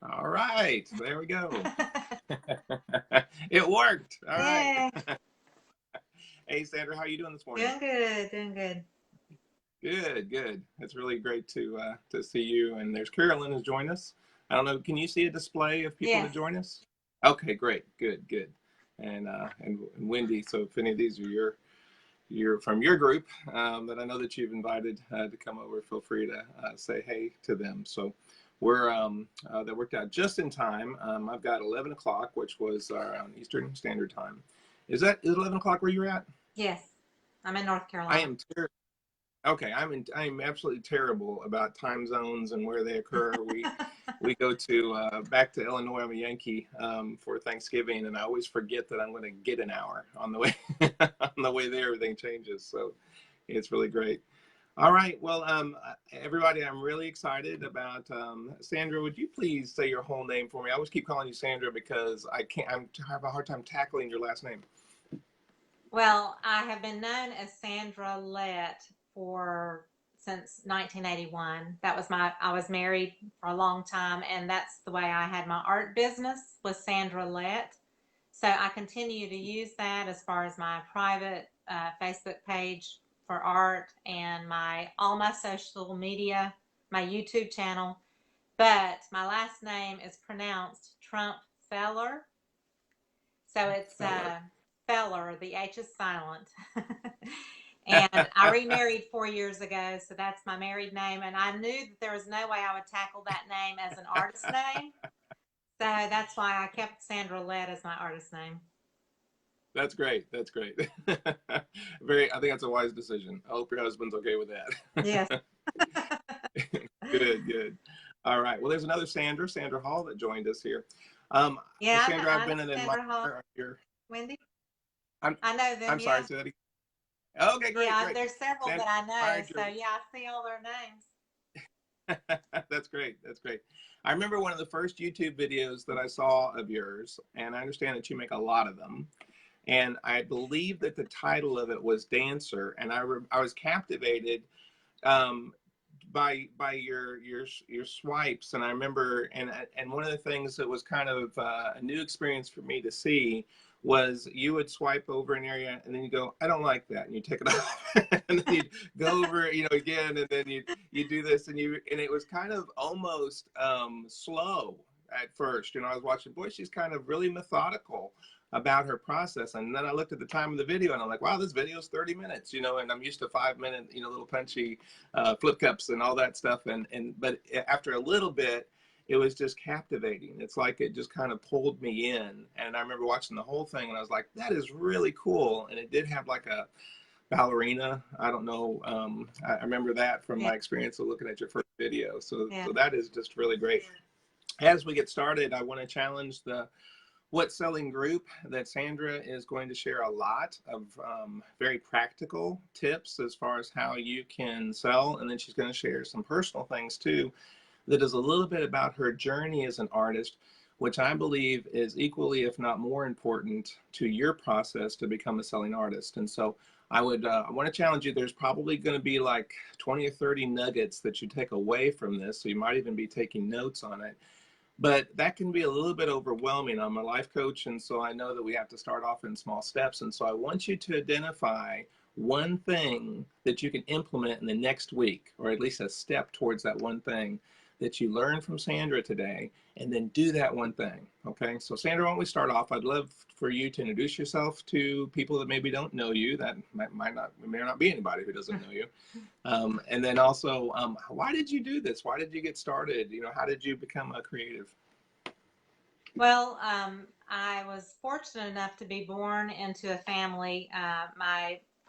All right, there we go. It worked. All right. Yay. Hey, Sandra, how are you doing this morning? Doing good, doing good. Good, good. It's really great to see you. And there's Carolyn has joined us. I don't know. Can you see a display of people to Yes. join us? Okay, great, good, good. And Wendy. So if any of these are you're from your group that I know that you've invited to come over, feel free to say hey to them. So we're that worked out just in time. I've got 11 o'clock, which was around Eastern Standard Time. Is 11 o'clock where you're at? Yes. I'm in North I Carolina. am okay. I'm absolutely terrible about time zones and where they occur. We go to back to Illinois. I'm a Yankee for Thanksgiving, and I always forget that I'm going to get an hour on the way on the way there. Everything changes, so it's really great. All right, well, everybody, I'm really excited about Sandra. Would you please say your whole name for me? I always keep calling you Sandra because I have a hard time tackling your last name. Well, I have been known as Sandra Lett for since 1981. I was married for a long time, and that's the way I had my art business was Sandra Lett. So I continue to use that as far as my private Facebook page for art and all my social media, my YouTube channel. But my last name is pronounced Trumpfheller, so it's Feller. Feller. The H is silent. And I remarried 4 years ago, so that's my married name. And I knew that there was no way I would tackle that name as an artist name, so that's why I kept Sandra Lett as my artist name. That's great. That's great. Very. I think that's a wise decision. I hope your husband's okay with Yes. that. Good, good. All right. Well, there's another Sandra Hall that joined us here. Um, Yeah, Sandra, I've I know been an Sandra Hall. admirer of your. Wendy? I'm I know them, I'm sorry, yeah. say that again. Okay, great, Yeah, great. there's several Sandra, that I I know, admired so your. yeah, I see all their names. That's great. That's great. I remember one of the first YouTube videos that I saw of yours, and I understand that you make a lot of them. And I believe that the title of it was Dancer, and I was captivated um, by your swipes. And I remember, and one of the things that was kind of a new experience for me to see was you would swipe over an area and then you go, I don't like that, and you take it off, and then you'd go over, again, and then you do this, and it was kind of almost slow at first. I was watching, boy, she's kind of really methodical about her process. And then I looked at the time of the video and I'm like, wow, this video is 30 minutes, and I'm used to 5 minute, little punchy flip cups and all that stuff. But after a little bit, it was just captivating. It's like it just kind of pulled me in. And I remember watching the whole thing and I was like, that is really cool. And it did have like a ballerina. I don't know. I remember that from Yeah, my experience of looking at your first video. So, yeah. so that is just really great. As we get started, I want to challenge the What's Selling group that Sandra is going to share a lot of very practical tips as far as how you can sell. And then she's going to share some personal things too, that is a little bit about her journey as an artist, which I believe is equally, if not more important to your process to become a selling artist. And so I want to challenge you. There's probably going to be like 20 or 30 nuggets that you take away from this. So you might even be taking notes on it, but that can be a little bit overwhelming. I'm a life coach, and so I know that we have to start off in small steps. And so I want you to identify one thing that you can implement in the next week, or at least a step towards that one thing that you learned from Sandra today, and then do that one thing. Okay, so Sandra, why don't we start off? I'd love for you to introduce yourself to people that maybe don't know you. That may not be anybody who doesn't know you. And then also, why did you do this? Why did you get started? How did you become a creative? Well, I was fortunate enough to be born into a family.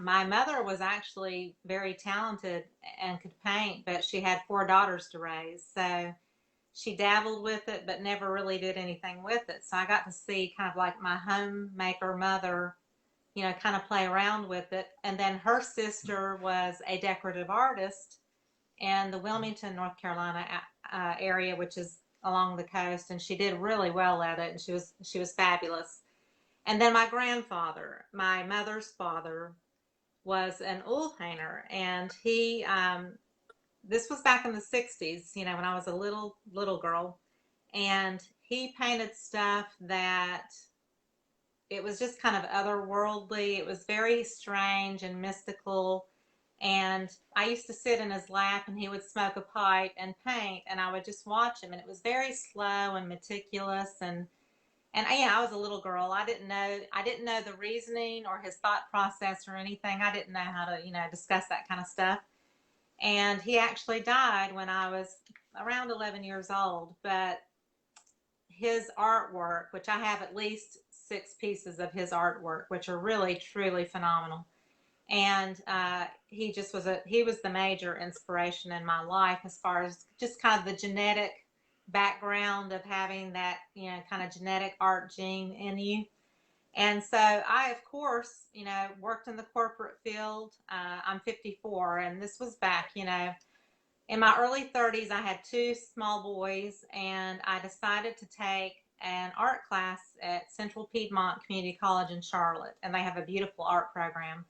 My mother was actually very talented and could paint, but she had four daughters to raise. So she dabbled with it, but never really did anything with it. So I got to see kind of like my homemaker mother, kind of play around with it. And then her sister was a decorative artist in the Wilmington, North Carolina area, which is along the coast, and she did really well at it, and she was fabulous. And then my grandfather, my mother's father, was an oil painter, and he this was back in the 60s, when I was a little girl, And he painted stuff that it was just kind of otherworldly. It was very strange and mystical. And I used to sit in his lap and he would smoke a pipe and paint, and I would just watch him. And it was very slow and meticulous. And yeah, I was a little girl. I didn't know the reasoning or his thought process or anything. I didn't know how to, discuss that kind of stuff. And he actually died when I was around 11 years old. But his artwork, which I have at least 6 pieces of his artwork, which are really, truly phenomenal. And he was the major inspiration in my life as far as just kind of the genetic background of having that, kind of genetic art gene in you. And so I, of course, worked in the corporate field. I'm 54, and this was back, in my early 30s. I had 2 small boys, and I decided to take an art class at Central Piedmont Community College in Charlotte, and they have a beautiful art program.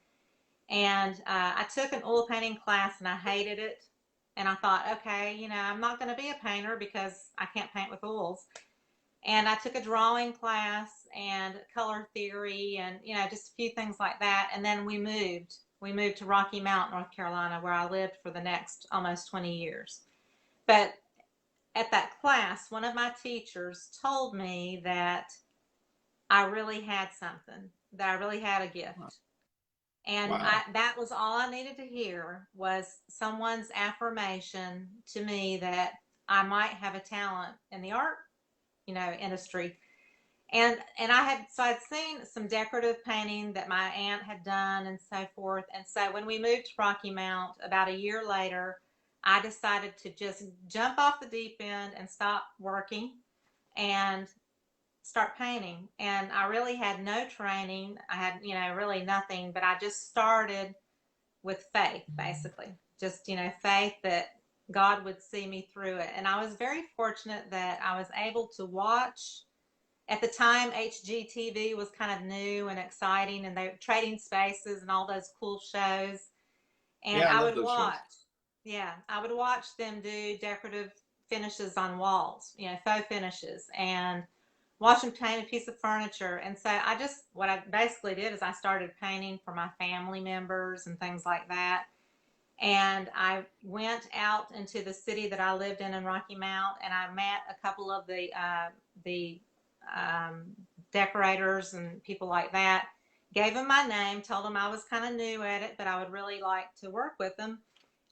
And I took an oil painting class, and I hated it. And I thought, okay, I'm not going to be a painter because I can't paint with oils. And I took a drawing class and color theory and, just a few things like that. And then we moved. We moved to Rocky Mount, North Carolina, where I lived for the next almost 20 years. But at that class, one of my teachers told me that I really had something, that I really had a gift. And Wow. that was all I needed to hear, was someone's affirmation to me that I might have a talent in the art, industry. And I'd seen some decorative painting that my aunt had done and so forth. And so when we moved to Rocky Mount about a year later, I decided to just jump off the deep end and stop working and start painting. And I really had no training. I had, really nothing, but I just started with faith, basically. Just, faith that God would see me through it. And I was very fortunate that I was able to watch. At the time, HGTV was kind of new and exciting, and they were Trading Spaces and all those cool shows. And Yeah, I I love would those shows. watch, yeah, I would watch them do decorative finishes on walls, faux finishes, and watch them paint a piece of furniture. And so what I basically did is I started painting for my family members and things like that. And I went out into the city that I lived in Rocky Mount, and I met a couple of the um, decorators and people like that. Gave them my name, told them I was kind of new at it, but I would really like to work with them,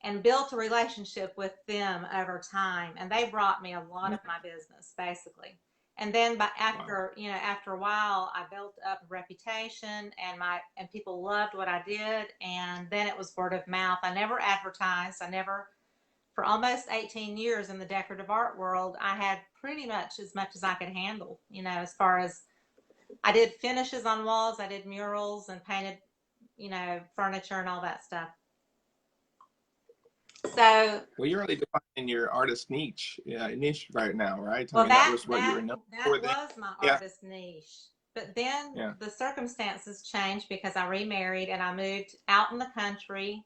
and built a relationship with them over time. And they brought me a lot of my business, basically. And then, Wow. after a while, I built up a reputation, and people loved what I did. And then it was word of mouth. I never advertised. For almost 18 years in the decorative art world, I had pretty much as I could handle, as far as I did finishes on walls, I did murals and painted, furniture and all that stuff. So, Well, you're really defining your artist niche right now, right? I well, mean, that was what you were known for that then. was my Yeah. artist niche. But then Yeah. the circumstances changed because I remarried and I moved out in the country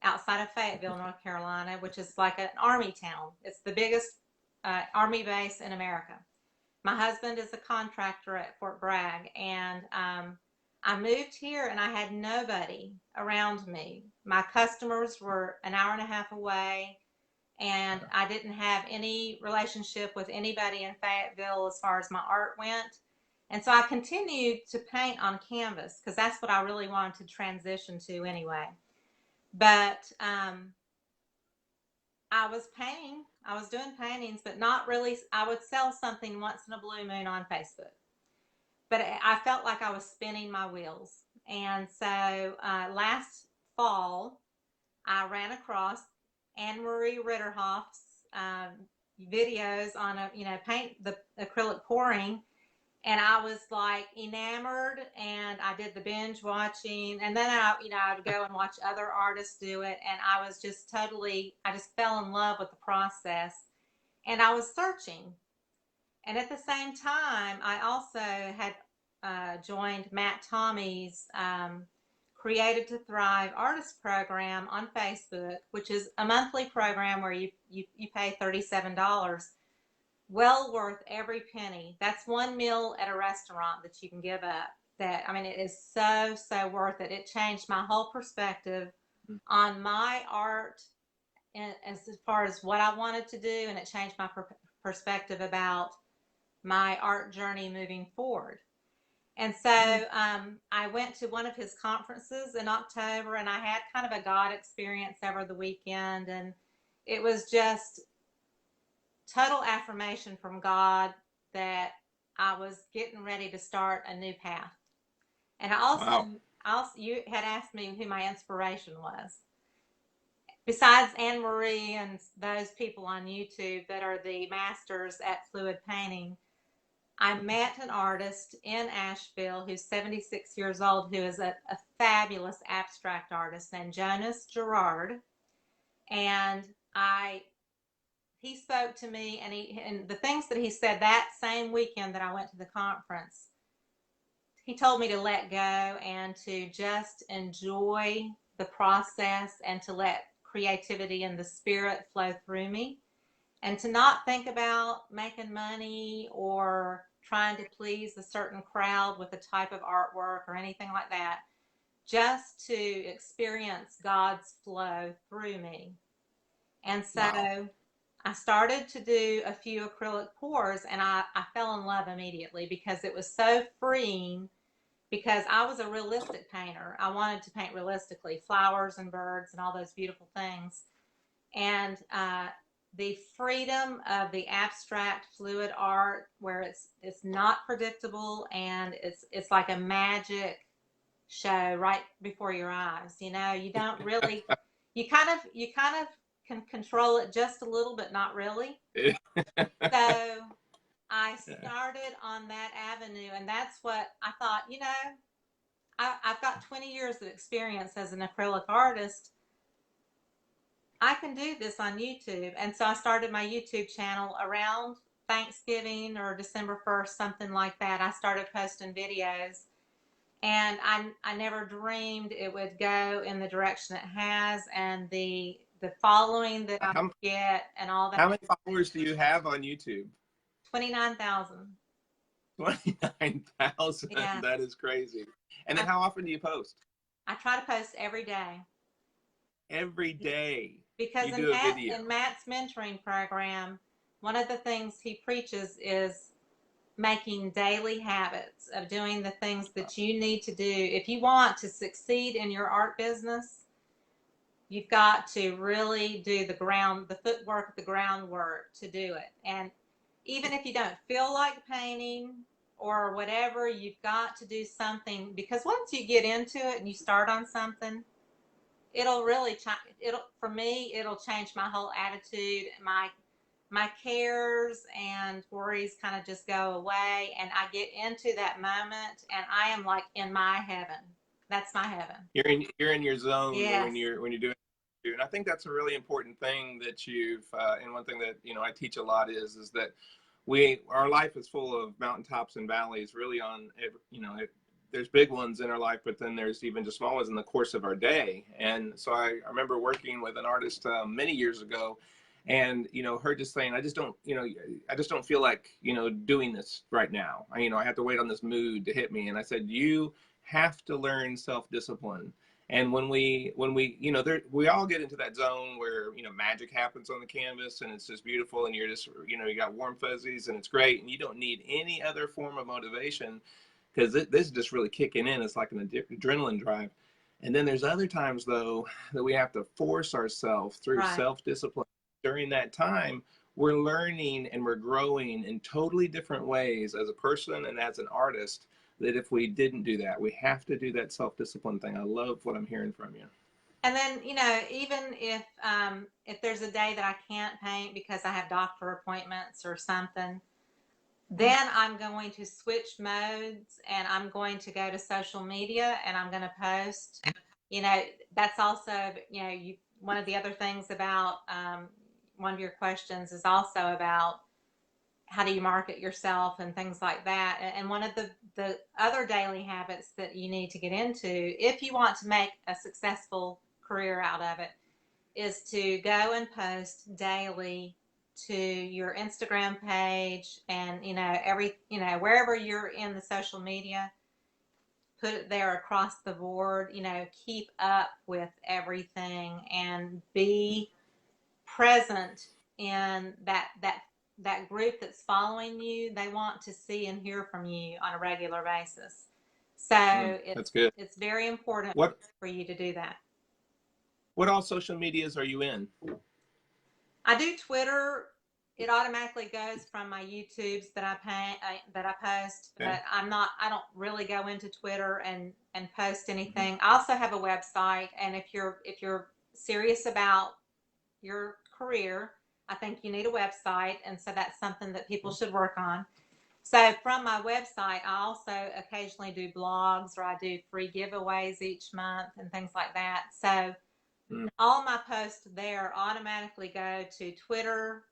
outside of Fayetteville, North Carolina, which is like an army town. It's the biggest army base in America. My husband is a contractor at Fort Bragg, and I moved here and I had nobody around me. My customers were an hour and a half away, and I didn't have any relationship with anybody in Fayetteville as far as my art went. And so I continued to paint on canvas because that's what I really wanted to transition to anyway. But I was doing paintings, but not really. I would sell something once in a blue moon on Facebook, but I felt like I was spinning my wheels. And so last fall, I ran across Anne Marie Ritterhoff's videos on paint the acrylic pouring, and I was like enamored, and I did the binge watching, and then I would go and watch other artists do it, and I was just I just fell in love with the process, and I was searching. And at the same time, I also had joined Matt Tommy's Created to Thrive Artist Program on Facebook, which is a monthly program where you pay $37. well worth every penny. That's one meal at a restaurant that you can give up. That, I mean, it is so, so worth it. It changed my whole perspective on my art and as far as what I wanted to do, and it changed my perspective about my art journey moving forward. And so I went to one of his conferences in October, and I had kind of a God experience over the weekend, and it was just total affirmation from God that I was getting ready to start a new path. And Wow. you had asked me who my inspiration was. Besides Anne Marie and those people on YouTube that are the masters at fluid painting, I met an artist in Asheville who's 76 years old, who is a fabulous abstract artist named Jonas Gerard. And he spoke to me, and the things that he said that same weekend that I went to the conference, he told me to let go and to just enjoy the process and to let creativity and the spirit flow through me, and to not think about making money or trying to please a certain crowd with a type of artwork or anything like that, just to experience God's flow through me. And so Wow. I started to do a few acrylic pours, and I fell in love immediately because it was so freeing, because I was a realistic painter. I wanted to paint realistically, flowers and birds and all those beautiful things. And the freedom of the abstract fluid art, where it's not predictable, and it's like a magic show right before your eyes. You know, you don't really, you kind of can control it just a little, but not really. So I started on that avenue, and that's what I thought. You know, I've got 20 years of experience as an acrylic artist. I can do this on YouTube. And so I started my YouTube channel around Thanksgiving or December 1st, something like that. I started posting videos, and I never dreamed it would go in the direction it has, and the following that I How, get and all how that. many followers do you have on YouTube? 29,000. 29,000. Yeah. That is crazy. And then how often do you post? I try to post every day. Every day. Because You do a video. in Matt's mentoring program, one of the things he preaches is making daily habits of doing the things that you need to do. If you want to succeed in your art business, you've got to really do the footwork, the groundwork to do it. And even if you don't feel like painting or whatever, you've got to do something, because once you get into it and you start on something, it'll really for me, it'll change my whole attitude. My cares and worries kind of just go away, and I get into that moment, and I am like in my heaven. That's my heaven. You're in your zone Yes. when you're doing it. And I think that's a really important thing that you've and one thing that I teach a lot is that our life is full of mountaintops and valleys, really. There's big ones in our life, but then there's even just small ones in the course of our day. And so I remember working with an artist many years ago, and her just saying, I just don't feel like doing this right now. I have to wait on this mood to hit me. And I said, you have to learn self-discipline. And when we we all get into that zone where magic happens on the canvas, and it's just beautiful, and you're just you got warm fuzzies, and it's great, and you don't need any other form of motivation, because this is just really kicking in. It's like an adrenaline drive. And then there's other times, though, that we have to force ourselves through self-discipline. During that time, we're learning and we're growing in totally different ways as a person and as an artist, that if we didn't do that, we have to do that self-discipline thing. I love what I'm hearing from you. And then, even if there's a day that I can't paint because I have doctor appointments or something, then I'm going to switch modes, and I'm going to go to social media, and I'm going to post. That's also, one of the other things about one of your questions is also about how do you market yourself and things like that. And one of the other daily habits that you need to get into, if you want to make a successful career out of it, is to go and post daily to your Instagram page, and wherever you're in the social media, put it there across the board. Keep up with everything and be present in that group that's following you. They want to see and hear from you on a regular basis. So That's good. it's very important What for you to do that. what all social medias are you in? I do Twitter. It automatically goes from my YouTubes that I post, Okay. but I don't really go into Twitter and post anything. I also have a website, and if you're serious about your career, I think you need a website, and so that's something that people should work on. So from my website, I also occasionally do blogs, or I do free giveaways each month and things like that. So all my posts there automatically go to Twitter,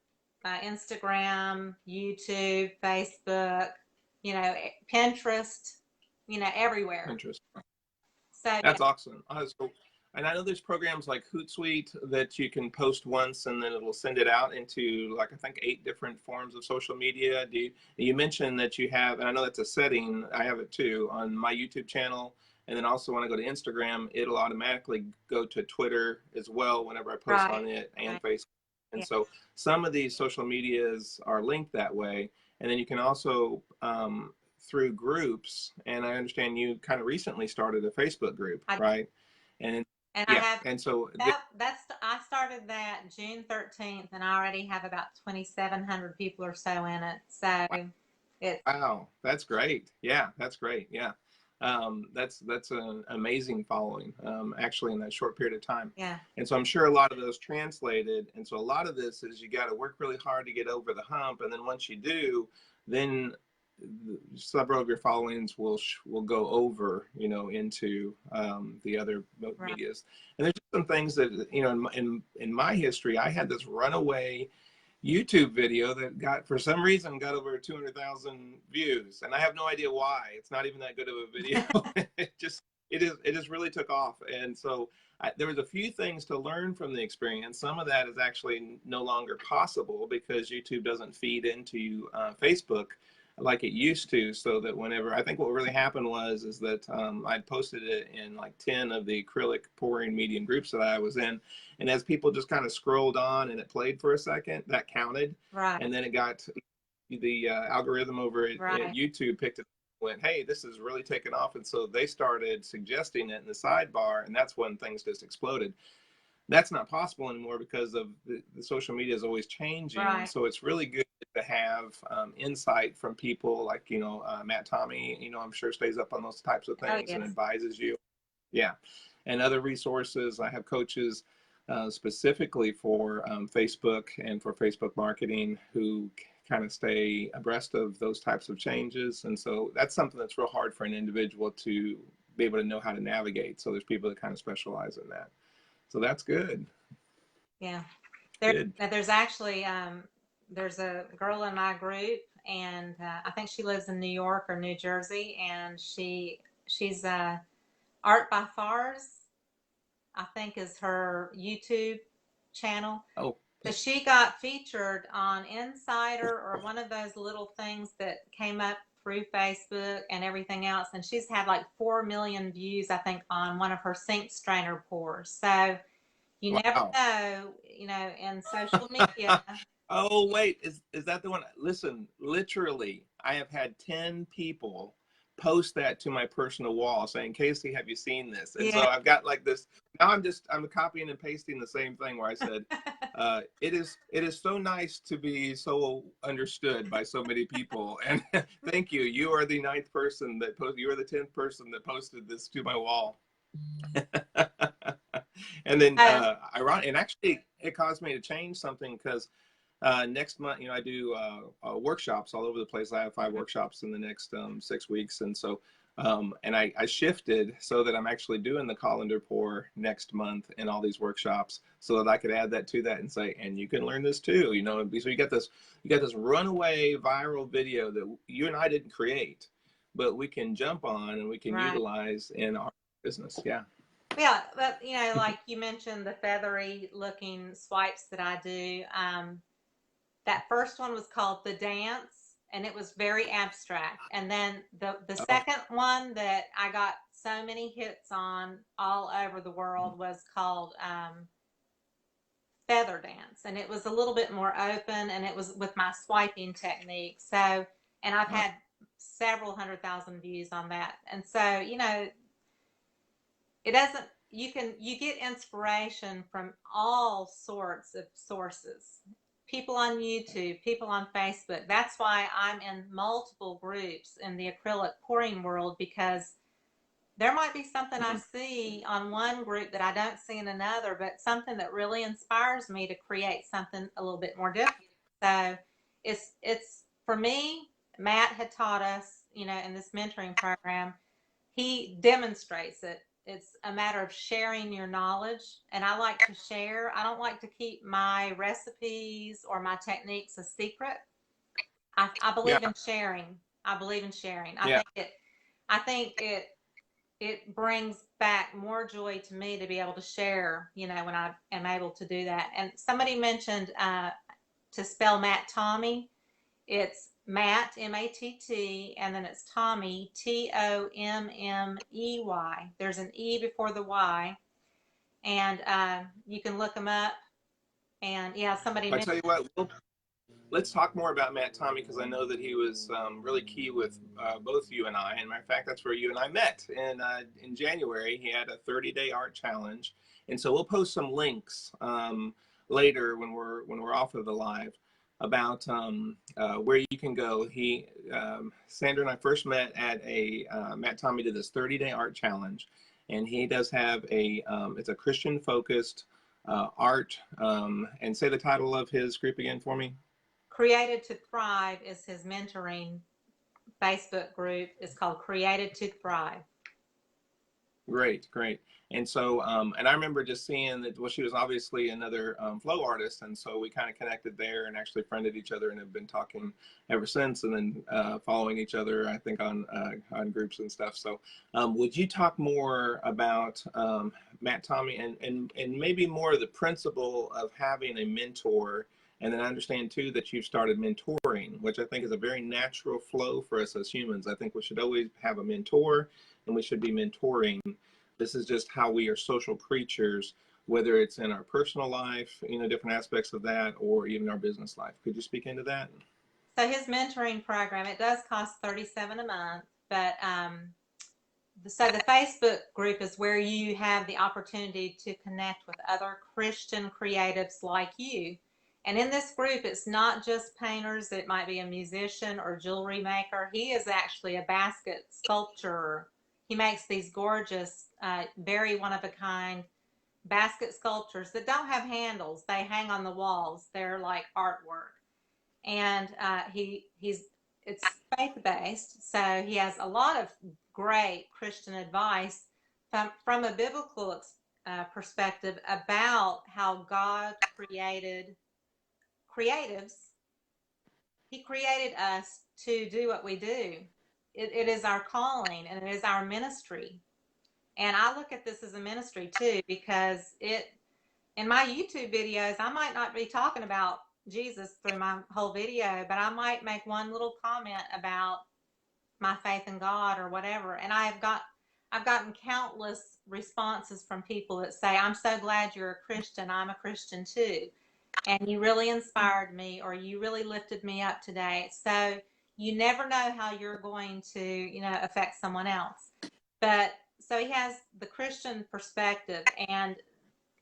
Instagram, YouTube, Facebook, Pinterest, everywhere. Interesting. So That's awesome. So, and I know there's programs like Hootsuite that you can post once and then it'll send it out into, like, I think 8 different forms of social media. You mentioned that you have, and I know that's a setting, I have it too, on my YouTube channel. And then also when I go to Instagram, it'll automatically go to Twitter as well whenever I post on it, and Facebook. And so some of these social medias are linked that way. And then you can also, through groups, and I understand you kind of recently started a Facebook group, right? And I have, and so I started that June 13th, and I already have about 2,700 people or so in it. So wow, that's great. Yeah, that's great. Yeah. That's an amazing following, actually, in that short period of time. Yeah. And so I'm sure a lot of those translated. And so a lot of this is you got to work really hard to get over the hump. And then once you do, then several of your followings will go over, into the other medias. And there's just some things that, in my history, I had this runaway YouTube video that for some reason got over 200,000 views, and I have no idea why. It's not even that good of a video. it just really took off. And so there was a few things to learn from the experience. Some of that is actually no longer possible because YouTube doesn't feed into Facebook like it used to, so that whenever, I think what really happened is that I'd posted it in like 10 of the acrylic pouring medium groups that I was in, and as people just kind of scrolled on and it played for a second, that counted, and then it got the algorithm over at YouTube picked it up and went, hey, this is really taking off, and so they started suggesting it in the sidebar, and that's when things just exploded. That's not possible anymore because of the social media is always changing. So it's really good to have insight from people like, Matt Tommy, I'm sure stays up on those types of things and advises you. Yeah. And other resources. I have coaches specifically for Facebook and for Facebook marketing who kind of stay abreast of those types of changes. And so that's something that's real hard for an individual to be able to know how to navigate. So there's people that kind of specialize in that. So that's good. Yeah. There's actually, there's a girl in my group, and I think she lives in New York or New Jersey, and she's Art by Fars, I think is her YouTube channel. Oh. So she got featured on Insider or one of those little things that came up through Facebook and everything else. And she's had like 4 million views, I think, on one of her sink strainer pours. So you never know, in social media. Oh, wait, is that the one? Listen, literally, I have had 10 people post that to my personal wall saying, Casey, have you seen this? And so I've got like this, now I'm copying and pasting the same thing where I said, it is so nice to be so understood by so many people. And thank you. You are the 9th person that you are the 10th person that posted this to my wall. And then ironic, and actually it caused me to change something because next month, I do workshops all over the place. I have 5 workshops in the next 6 weeks. And so, and I shifted so that I'm actually doing the colander pour next month in all these workshops so that I could add that to that and say, and you can learn this too, so you got this runaway viral video that you and I didn't create, but we can jump on and we can utilize in our business. Yeah. Yeah, but like you mentioned, the feathery looking swipes that I do, That first one was called The Dance, and it was very abstract. And then the Oh, second one that I got so many hits on all over the world was called Feather Dance, and it was a little bit more open, and it was with my swiping technique. So, and I've uh, had several 100,000 views on that. And so, it doesn't, you get inspiration from all sorts of sources. People on YouTube, people on Facebook. That's why I'm in multiple groups in the acrylic pouring world, because there might be something I mhm. see on one group that I don't see in another, but something that really inspires me to create something a little bit more different. So it's for me, Matt had taught us, in this mentoring program, he demonstrates it. It's a matter of sharing your knowledge, and I like to share. I don't like to keep my recipes or my techniques a secret. I Yeah, believe in sharing. I believe in sharing. I yeah. think it I think it brings back more joy to me to be able to share, when I am able to do that. And somebody mentioned to spell Matt Tommy. It's Matt, M-A-T-T, and then it's Tommy, Tommey. There's an E before the Y, and you can look them up. And yeah, somebody I mentioned. tell you what, let's talk more about Matt Tommy, because I know that he was really key with both you and I. And matter of fact, that's where you and I met. And in January, he had a 30-day art challenge, and so we'll post some links later when we're off of the live about where you can go. Sandra and I first met at a Matt Tommy did this 30-day art challenge, and he does have it's a Christian focused art. And say the title of his group again for me. Created to Thrive is his mentoring Facebook group. It's called Created to Thrive. Great, great. And so, and I remember just seeing that, well, she was obviously another flow artist. And so we kind of connected there and actually friended each other and have been talking ever since, and then following each other, I think, on groups and stuff. So would you talk more about Matt Tommy and maybe more of the principle of having a mentor? And then I understand too that you've started mentoring, which I think is a very natural flow for us as humans. I think we should always have a mentor and we should be mentoring. This is just how we are social creatures, whether it's in our personal life, different aspects of that, or even our business life. Could you speak into that? So his mentoring program, it does cost $37 a month, but so the Facebook group is where you have the opportunity to connect with other Christian creatives like you. And in this group, it's not just painters. It might be a musician or jewelry maker. He is actually a basket sculptor. He makes these gorgeous, very one-of-a-kind basket sculptures that don't have handles. They hang on the walls. They're like artwork. And it's faith-based, so he has a lot of great Christian advice from a biblical perspective about how God created creatives. He created us to do what we do. It is our calling, and it is our ministry. And I look at this as a ministry too, because in my YouTube videos, I might not be talking about Jesus through my whole video, but I might make one little comment about my faith in God or whatever. And I've gotten countless responses from people that say, "I'm so glad you're a Christian. I'm a Christian too. And you really inspired me, or you really lifted me up today." So you never know how you're going to, affect someone else. But so he has the Christian perspective, and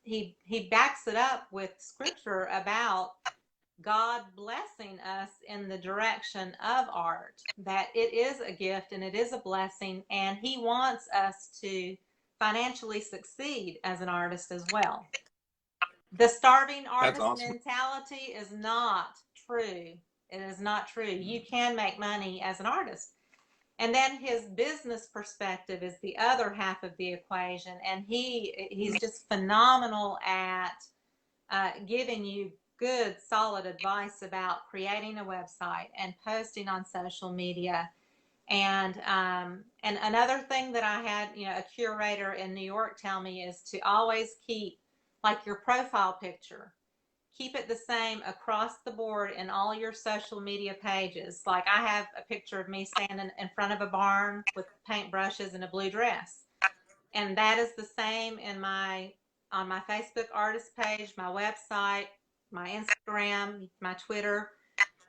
he backs it up with scripture about God blessing us in the direction of art, that it is a gift and it is a blessing, and he wants us to financially succeed as an artist as well. The starving That's artist awesome. mentality is not true. It is not true. You can make money as an artist. And then his business perspective is the other half of the equation, and he's just phenomenal at giving you good, solid advice about creating a website and posting on social media. And another thing that I had, a curator in New York tell me is to always keep, like, your profile picture. keep it the same across the board in all your social media pages. Like I have a picture of me standing in front of a barn with paintbrushes and a blue dress. And that is the same in on my Facebook artist page, my website, my Instagram, my Twitter,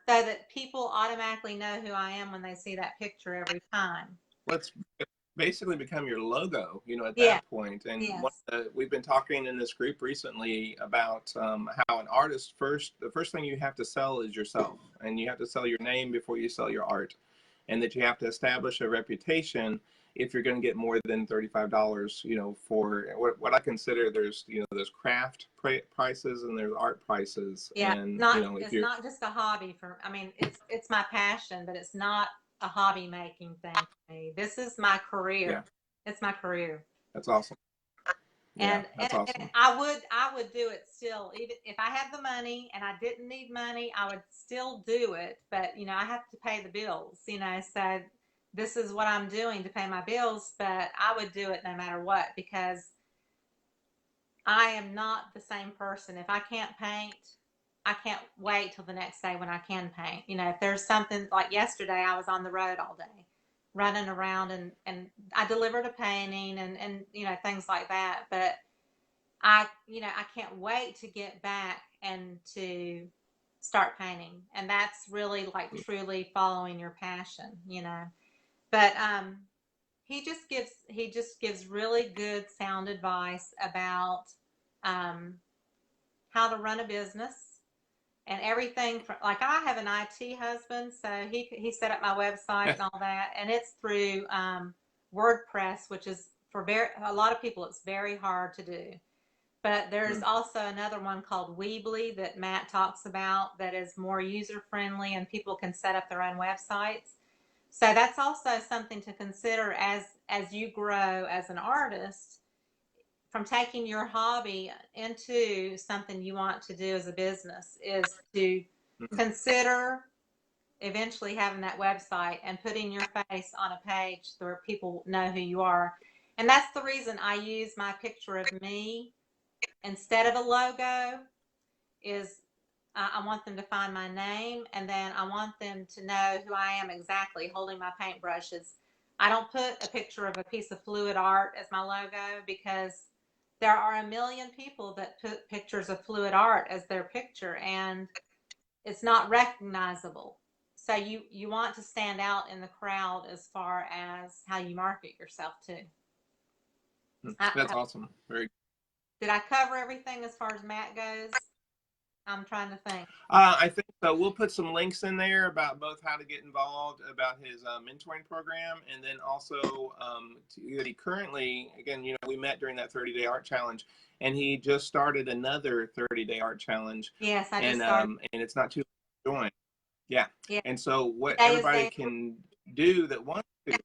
so that people automatically know who I am when they see that picture every time. Let's basically become your logo, at Yeah. that point. And Yes. we've been talking in this group recently about how an artist the first thing you have to sell is yourself, and you have to sell your name before you sell your art, and that you have to establish a reputation if you're going to get more than $35, for what I consider there's craft prices and there's art prices. Yeah. And, if It's you're, not just a hobby I mean, it's my passion, but it's not a hobby making thing for me. This is my career. yeah, It's my career. that's awesome. Yeah, And that's awesome. I would do it still, even if I had the money and I didn't need money, I would still do it. But I have to pay the bills, so this is what I'm doing to pay my bills, but I would do it no matter what, because I am not the same person. If I can't paint, I can't wait till the next day when I can paint. If there's something like yesterday, I was on the road all day running around, and I delivered a painting and things like that. But I can't wait to get back and to start painting. And that's really like truly following your passion. But he just gives really good sound advice about how to run a business and everything from, like, I have an IT husband, so he set up my website and all that, and it's through WordPress, which is for a lot of people it's very hard to do. But there's also another one called Weebly that Matt talks about that is more user friendly and people can set up their own websites. So that's also something to consider as you grow as an artist, from taking your hobby into something you want to do as a business, is to consider eventually having that website and putting your face on a page where people know who you are. And that's the reason I use my picture of me instead of a logo. Is I want them to find my name, and then I want them to know who I am exactly holding my paintbrushes. I don't put a picture of a piece of fluid art as my logo, because there are a million people that put pictures of fluid art as their picture, and it's not recognizable. So you want to stand out in the crowd as far as how you market yourself too. That's awesome. Very. Did I cover everything as far as Matt goes? I'm trying to think. I think so. We'll put some links in there about both how to get involved, about his mentoring program, and then also that he currently, again, we met during that 30-day art challenge, and he just started another 30-day art challenge. Yes, I just started. And it's not too late to join. Yeah. Yeah. And so what everybody can do that wants to.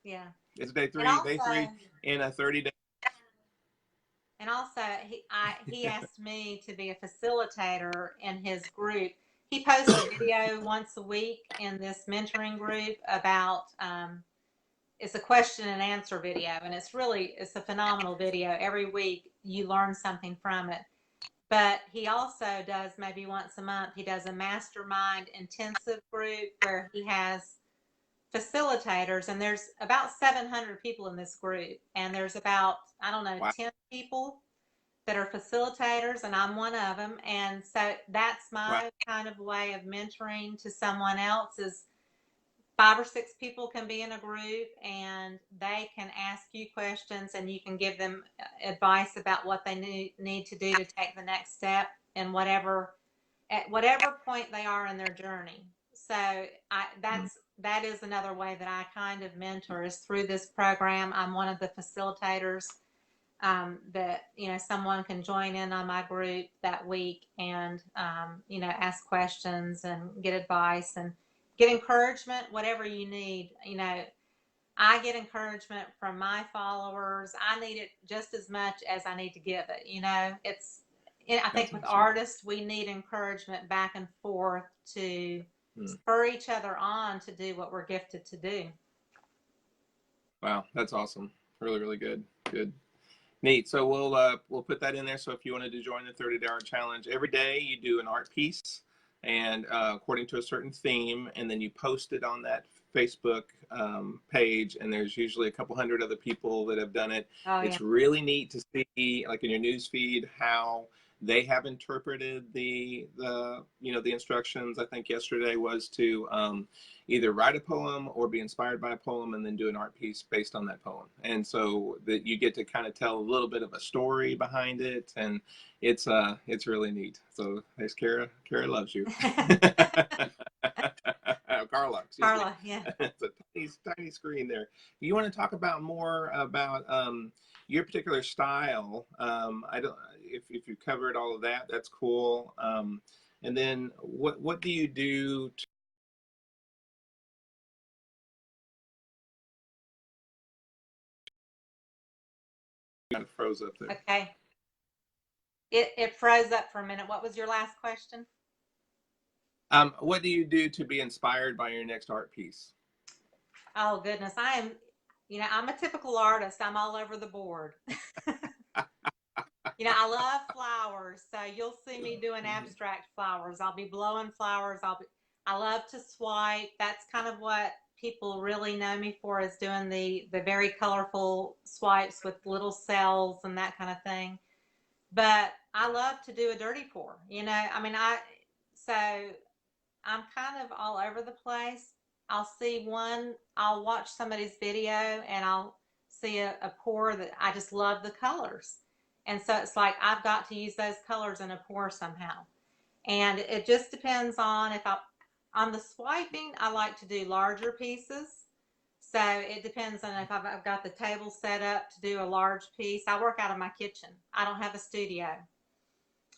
Yeah. It's day three in a 30-day. And also, he asked me to be a facilitator in his group. He posts a video once a week in this mentoring group about, it's a question and answer video, and it's a phenomenal video. Every week you learn something from it. But he also does, maybe once a month, he does a mastermind intensive group where he has facilitators, and there's about 700 people in this group, and there's about, I don't know, 10 people that are facilitators, and I'm one of them. And so that's my kind of way of mentoring to someone else, is 5 or 6 people can be in a group, and they can ask you questions, and you can give them advice about what they need to do to take the next step at whatever point they are in their journey. So that is another way that I kind of mentor, is through this program. I'm one of the facilitators that someone can join in on my group that week, and ask questions and get advice and get encouragement, whatever you need. I get encouragement from my followers. I need it just as much as I need to give it. I think with artists, we need encouragement back and forth to spur each other on to do what we're gifted to do. Wow, that's awesome. Really, really good. Good. Neat. So we'll put that in there. So if you wanted to join the 30-day art challenge, every day you do an art piece, and according to a certain theme, and then you post it on that Facebook page. And there's usually a couple hundred other people that have done it. Oh yeah. It's really neat to see, like in your news feed, how they have interpreted the instructions. I think yesterday was to either write a poem or be inspired by a poem and then do an art piece based on that poem. And so that you get to kind of tell a little bit of a story behind it, and it's really neat. So there's Kara. Kara loves you. Carla, excuse me. Carla, yeah. It's a tiny screen there. You want to talk about more about your particular style? I don't. If you covered all of that, that's cool. And then what do you do to kind of froze up there? Okay. It froze up for a minute. What was your last question? What do you do to be inspired by your next art piece? Oh goodness, I'm a typical artist. I'm all over the board. I love flowers, so you'll see me doing abstract flowers. I'll be blowing flowers. I love to swipe. That's kind of what people really know me for, is doing the very colorful swipes with little cells and that kind of thing. But I love to do a dirty pour. So I'm kind of all over the place. I'll watch somebody's video and I'll see a pour that I just love the colors. And so it's like I've got to use those colors in a pour somehow. And it just depends on on the swiping, I like to do larger pieces. So it depends on if I've got the table set up to do a large piece. I work out of my kitchen. I don't have a studio.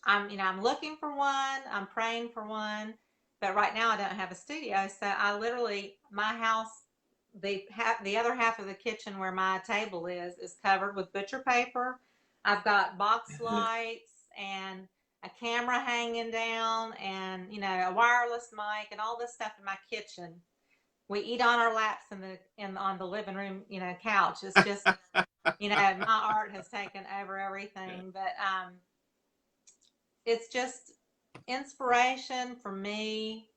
I'm looking for one. I'm praying for one. But right now I don't have a studio. So I literally, my house, the other half of the kitchen where my table is covered with butcher paper. I've got box lights and a camera hanging down and, a wireless mic and all this stuff in my kitchen. We eat on our laps on the living room, couch. It's just, my art has taken over everything. But it's just inspiration for me.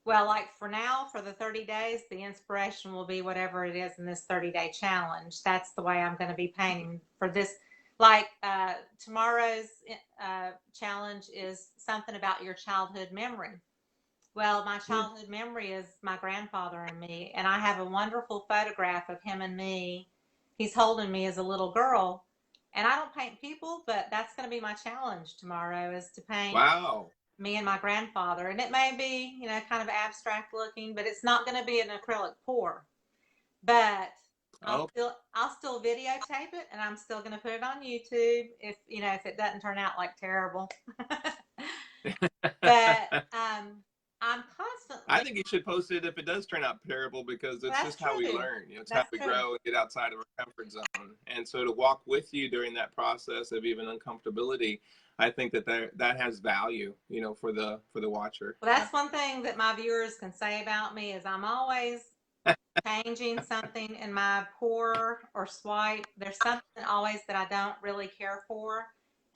Well, like for now, for the 30 days, the inspiration will be whatever it is in this 30-day challenge. That's the way I'm going to be painting for this. Like tomorrow's challenge is something about your childhood memory. Well, my childhood memory is my grandfather and me, and I have a wonderful photograph of him and me. He's holding me as a little girl, and I don't paint people, but that's going to be my challenge tomorrow, is to paint Wow. me and my grandfather. And it may be, kind of abstract looking, but it's not going to be an acrylic pour. But I'll still videotape it, and I'm still going to put it on YouTube if it doesn't turn out like terrible. But I'm constantly. I think you should post it if it does turn out terrible, because it's just how we learn. It's how we grow and get outside of our comfort zone. And so to walk with you during that process of even uncomfortability, I think that has value, for the watcher. Well, that's one thing that my viewers can say about me, is I'm always changing something in my pour or swipe. There's something always that I don't really care for,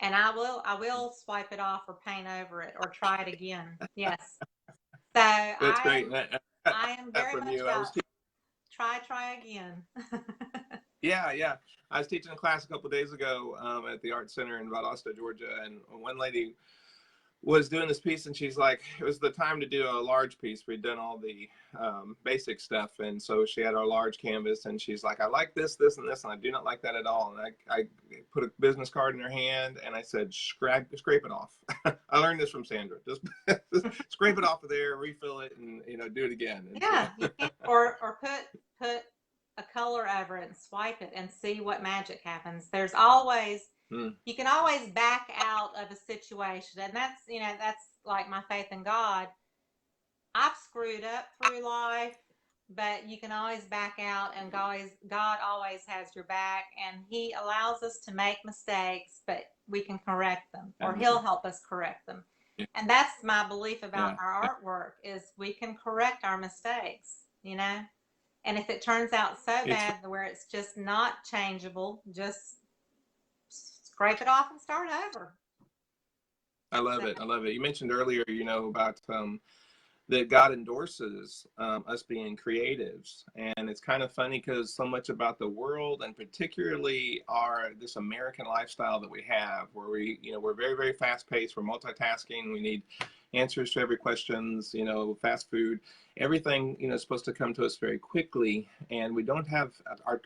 and I will swipe it off or paint over it or try it again. Yes. So That's great. I am very much about try again. Yeah. I was teaching a class a couple of days ago at the Art Center in Valdosta, Georgia, and one lady was doing this piece, and she's like, it was the time to do a large piece. We'd done all the basic stuff, and so she had our large canvas, and she's like, I like this, this, and this, and I do not like that at all. And I put a business card in her hand, and I said, scrape it off. I learned this from Sandra. Just scrape it off of there, refill it, and do it again. And yeah, or put a color over it and swipe it and see what magic happens. There's always you can always back out of a situation, and that's like my faith in God. I've screwed up through life, but you can always back out, and God always has your back, and He allows us to make mistakes, but we can correct them, or He'll help us correct them. And that's my belief about our artwork, is we can correct our mistakes, And if it turns out so bad where it's just not changeable, just scrape it off and start over. I love it. I love it. You mentioned earlier, you know, about that God endorses us being creatives. And it's kind of funny because so much about the world, and particularly this American lifestyle that we have, where we're very, very fast paced, we're multitasking, we need answers to every questions, fast food, everything, is supposed to come to us very quickly. And we don't have, our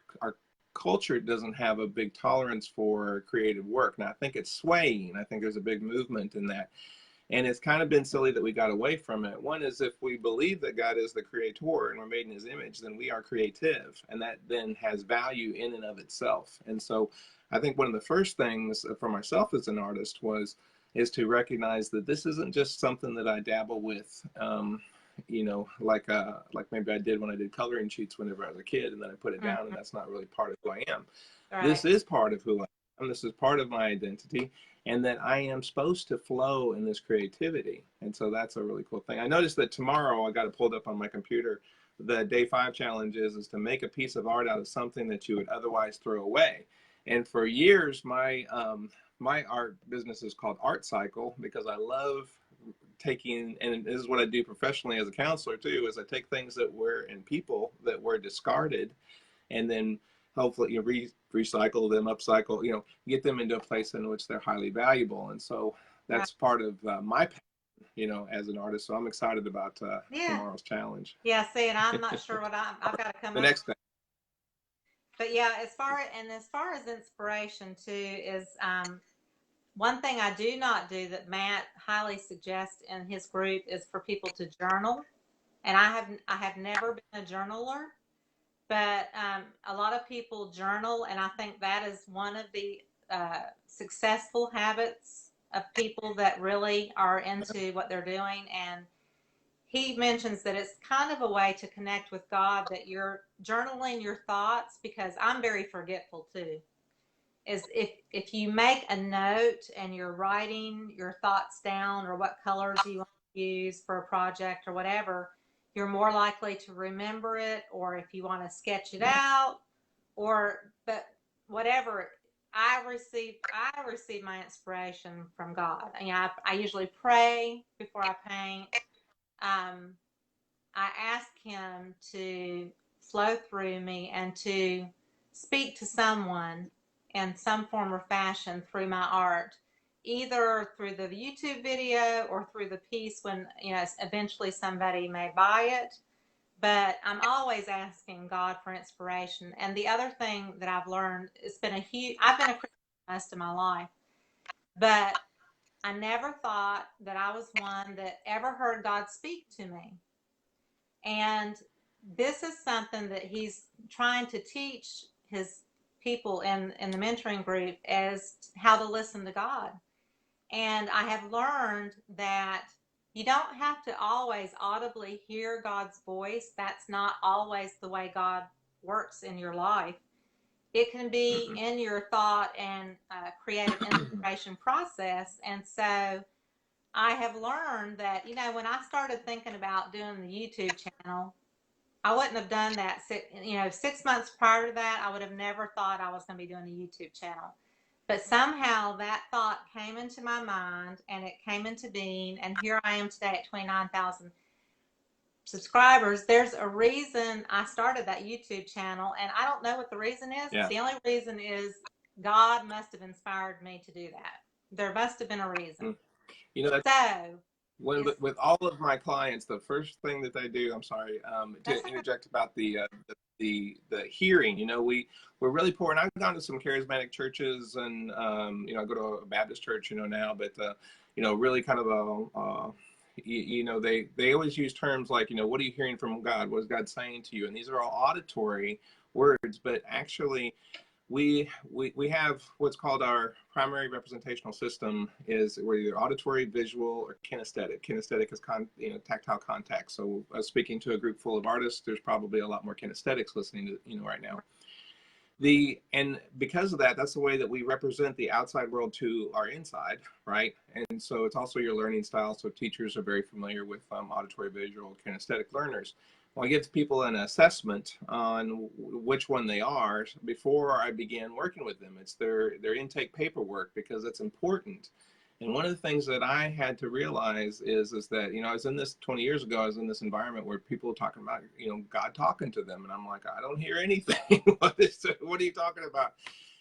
culture doesn't have a big tolerance for creative work. Now I think it's swaying. I think there's a big movement in that. And it's kind of been silly that we got away from it. One is, if we believe that God is the creator and we're made in his image, then we are creative. And that then has value in and of itself. And so I think one of the first things for myself as an artist is to recognize that this isn't just something that I dabble with, like maybe I did when I did coloring sheets whenever I was a kid, and then I put it down, and that's not really part of who I am. Right. This is part of who I am. This is part of my identity. And that I am supposed to flow in this creativity. And so that's a really cool thing. I noticed that tomorrow, I got it pulled up on my computer, the day 5 challenge is to make a piece of art out of something that you would otherwise throw away. And for years, my art business is called Art Cycle, because I love taking, and this is what I do professionally as a counselor too, is I take things that were in people that were discarded, and then hopefully recycle them, upcycle, get them into a place in which they're highly valuable. And so that's part of my passion, as an artist. So I'm excited about tomorrow's challenge. Yeah, see, and I'm not sure what I've got to come the up next thing. But yeah, as far as inspiration too, is one thing I do not do that Matt highly suggests in his group is for people to journal. And I have never been a journaler. But a lot of people journal, and I think that is one of the successful habits of people that really are into what they're doing. And he mentions that it's kind of a way to connect with God, that you're journaling your thoughts, because I'm very forgetful too. Is if you make a note and you're writing your thoughts down, or what colors you want to use for a project or whatever, you're more likely to remember it, or if you want to sketch it out, but whatever. I receive my inspiration from God. I usually pray before I paint. I ask him to flow through me and to speak to someone in some form or fashion through my art, either through the YouTube video or through the piece when, eventually somebody may buy it. But I'm always asking God for inspiration. And the other thing that I've learned, I've been a Christian most of my life, but I never thought that I was one that ever heard God speak to me. And this is something that he's trying to teach his people in the mentoring group, as how to listen to God. And I have learned that you don't have to always audibly hear God's voice. That's not always the way God works in your life. It can be in your thought and creative inspiration process. And so I have learned that, when I started thinking about doing the YouTube channel, I wouldn't have done that. 6 months prior to that, I would have never thought I was going to be doing a YouTube channel. But somehow that thought came into my mind, and it came into being. And here I am today at 29,000 subscribers. There's a reason I started that YouTube channel, and I don't know what the reason is. Yeah. The only reason is God must have inspired me to do that. There must have been a reason. With all of my clients, the first thing that they do, I'm sorry to interject about the hearing, we're really poor. And I've gone to some charismatic churches, and I go to a Baptist church now, but really kind of they always use terms like, what are you hearing from God? What is God saying to you? And these are all auditory words, but actually we have what's called our primary representational system. We're either auditory, visual, or kinesthetic. Kinesthetic is tactile contact. So speaking to a group full of artists, there's probably a lot more kinesthetics listening to right now. And because of that, that's the way that we represent the outside world to our inside, right? And so it's also your learning style. So teachers are very familiar with auditory, visual, kinesthetic learners. Well, I give people an assessment on which one they are before I begin working with them. It's their intake paperwork, because it's important. And one of the things that I had to realize is that, I was in this 20 years ago, I was in this environment where people were talking about, God talking to them. And I'm like, I don't hear anything. What are you talking about?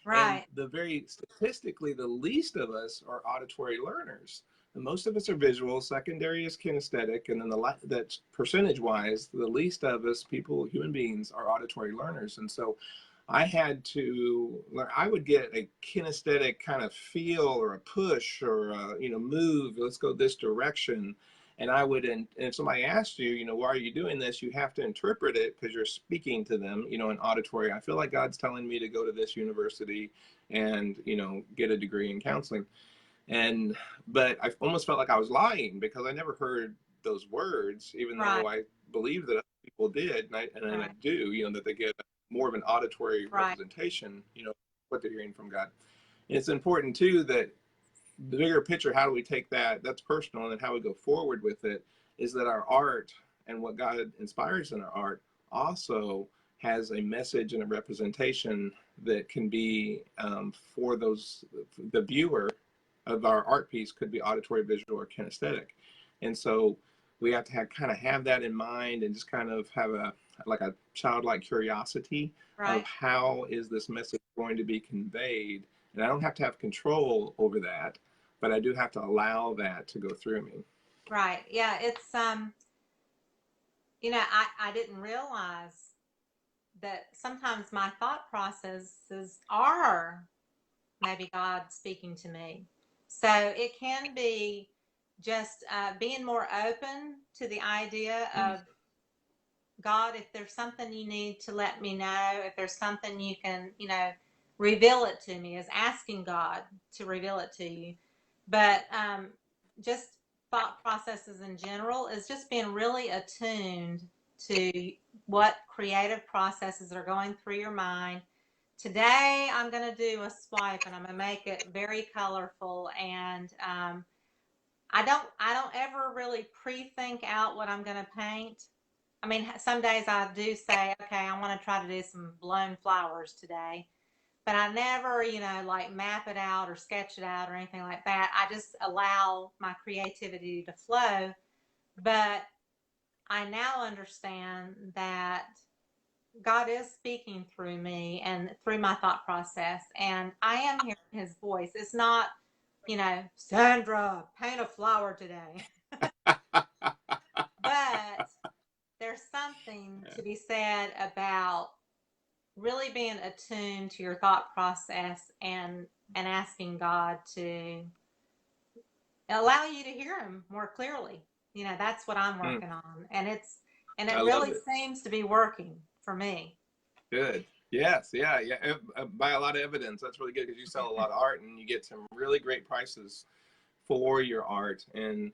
And Right. statistically, the least of us are auditory learners. And most of us are visual, secondary is kinesthetic, and then that's percentage wise, the least of us, human beings, are auditory learners. And so I had to learn. I would get a kinesthetic kind of feel or a push or move, let's go this direction. And and if somebody asked you, why are you doing this, you have to interpret it because you're speaking to them, in auditory. I feel like God's telling me to go to this university and, get a degree in counseling. But I almost felt like I was lying because I never heard those words, even Right. though I believe that other people did. And I Right. do, that they get more of an auditory Right. representation, what they're hearing from God. And it's important too that the bigger picture, how do we take that? That's personal, and then how we go forward with it is that our art and what God inspires in our art also has a message and a representation that can be for the viewer of our art piece could be auditory, visual, or kinesthetic. And so we have to have that in mind and just kind of have a childlike curiosity of Right. how is this message going to be conveyed. And I don't have to have control over that, but I do have to allow that to go through me. Right. Yeah. It's, I didn't realize that sometimes my thought processes are maybe God speaking to me. So it can be just being more open to the idea of God, if there's something you need to let me know, if there's something you can, reveal it to me, is asking God to reveal it to you. But just thought processes in general is just being really attuned to what creative processes are going through your mind. Today, I'm going to do a swipe and I'm going to make it very colorful. And I don't ever really pre-think out what I'm going to paint. I mean, some days I do say, okay, I want to try to do some blown flowers today, but I never, like map it out or sketch it out or anything like that. I just allow my creativity to flow. But I now understand that God is speaking through me and through my thought process, and I am hearing his voice. It's not, Sandra, paint a flower today. But there's something to be said about really being attuned to your thought process and asking God to allow you to hear him more clearly. That's what I'm working on. And I it love really it. seems to be working for me. Good. Yes. Yeah. Yeah. By a lot of evidence. That's really good because you sell a lot of art and you get some really great prices for your art. And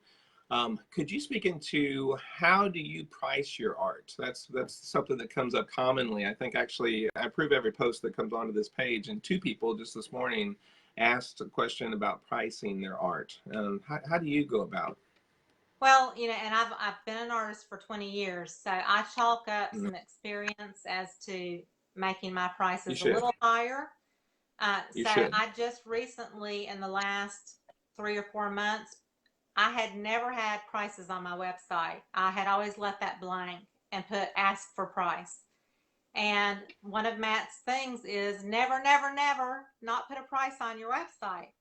could you speak into how do you price your art? That's something that comes up commonly. I think actually I approve every post that comes onto this page, and two people just this morning asked a question about pricing their art. How do you go about? Well, and I've been an artist for 20 years, so I chalk up Mhm. some experience as to making my You prices a should. little higher. You So should. I just recently, in the last 3 or 4 months, I had never had prices on my website. I had always left that blank and put ask for price. And one of Matt's things is never, never, never not put a price on your website.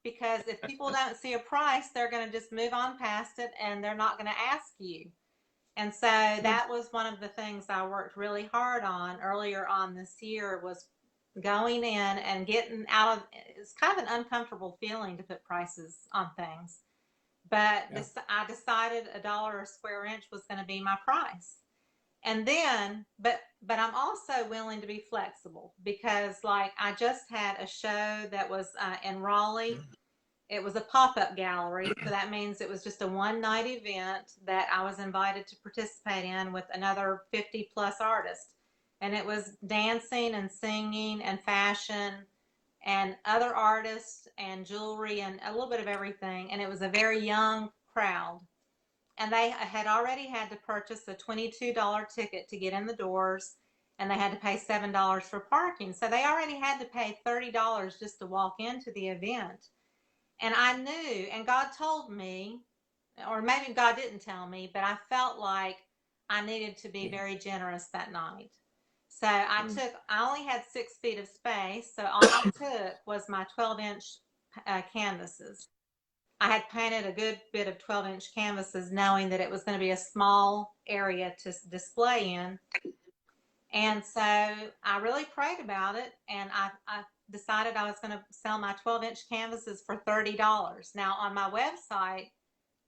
Because if people don't see a price, they're going to just move on past it and they're not going to ask you. And so Mm. that was one of the things I worked really hard on earlier on this year, was going in and getting out of, it's kind of an uncomfortable feeling to put prices on things. But Yeah. I decided $1 a square inch was going to be my price. And then, but I'm also willing to be flexible because, like, I just had a show that was in Raleigh. It was a pop-up gallery, so that means it was just a one-night event that I was invited to participate in with another 50 plus artists. And it was dancing and singing and fashion and other artists and jewelry and a little bit of everything. And it was a very young crowd. and they had already had to purchase a $22 ticket to get in the doors, and they had to pay $7 for parking. So they already had to pay $30 just to walk into the event. And I knew, and God told me, or maybe God didn't tell me, but I felt like I needed to be very generous that night. So I only had 6 feet of space. So all I took was my 12-inch canvases. I had painted a good bit of 12-inch canvases knowing that it was going to be a small area to display in. And so I really prayed about it, and I decided I was going to sell my 12-inch canvases for $30. Now on my website,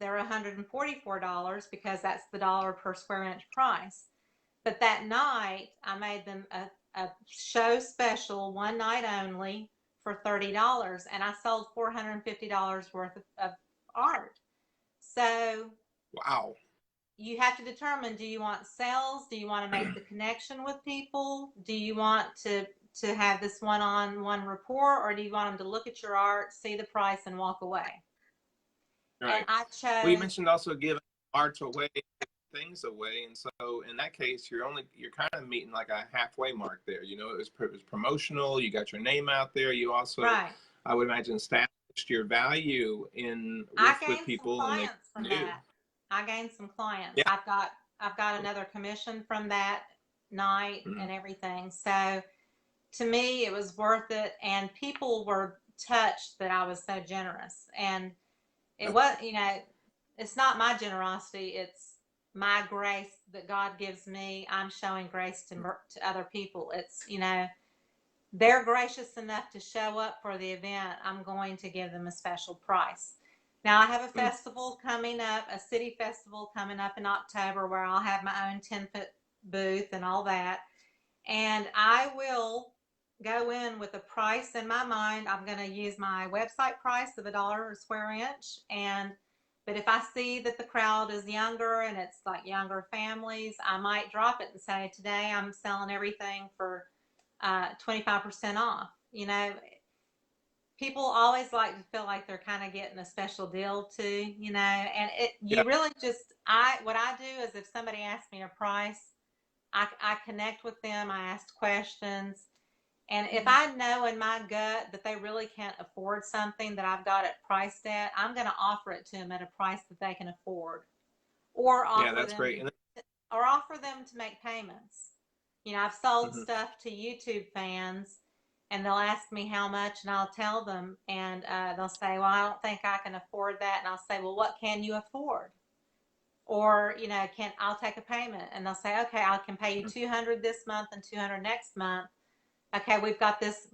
they're $144 because that's the dollar per square inch price. But that night, I made them a show special, one night only, for $30, and I sold $450 worth of art. So Wow. you have to determine, do you want sales? Do you want to make the connection with people? Do you want to have this one-on-one rapport, or do you want them to look at your art, see the price, and walk away? Right. And I Well, you chose, mentioned also giving arts away, things away, and so in that case, you're kind of meeting like a halfway mark there. You know, it was promotional. You got your name out there. You also, right. I would imagine, established your value I with gained some people, and they clients from knew. that. I gained some clients. Yeah. I've got another commission from that night Mm-hmm. and everything. So to me, it was worth it, and people were touched that I was so generous. And it was, it's not my generosity, it's my grace that God gives me. I'm showing grace to other people. It's, they're gracious enough to show up for the event. I'm going to give them a special price. Now I have a festival coming up, a city festival coming up in October, where I'll have my own 10-foot booth and all that. And I will go in with a price in my mind. I'm going to use my website price of $1 a square inch. But if I see that the crowd is younger and it's like younger families, I might drop it and say, today I'm selling everything for 25% off. People always like to feel like they're kind of getting a special deal too, and Yeah. you really what I do is, if somebody asks me a price, I connect with them. I ask questions. And if I know in my gut that they really can't afford something that I've got it priced at, I'm going to offer it to them at a price that they can afford, or Yeah, offer that's them great. to make payments. I've sold Mm-hmm. stuff to YouTube fans, and they'll ask me how much, and I'll tell them, and they'll say, well, I don't think I can afford that. And I'll say, well, what can you afford? Or, I'll take a payment, and they'll say, okay, I can pay you 200 this month and 200 next month. Okay, we've got this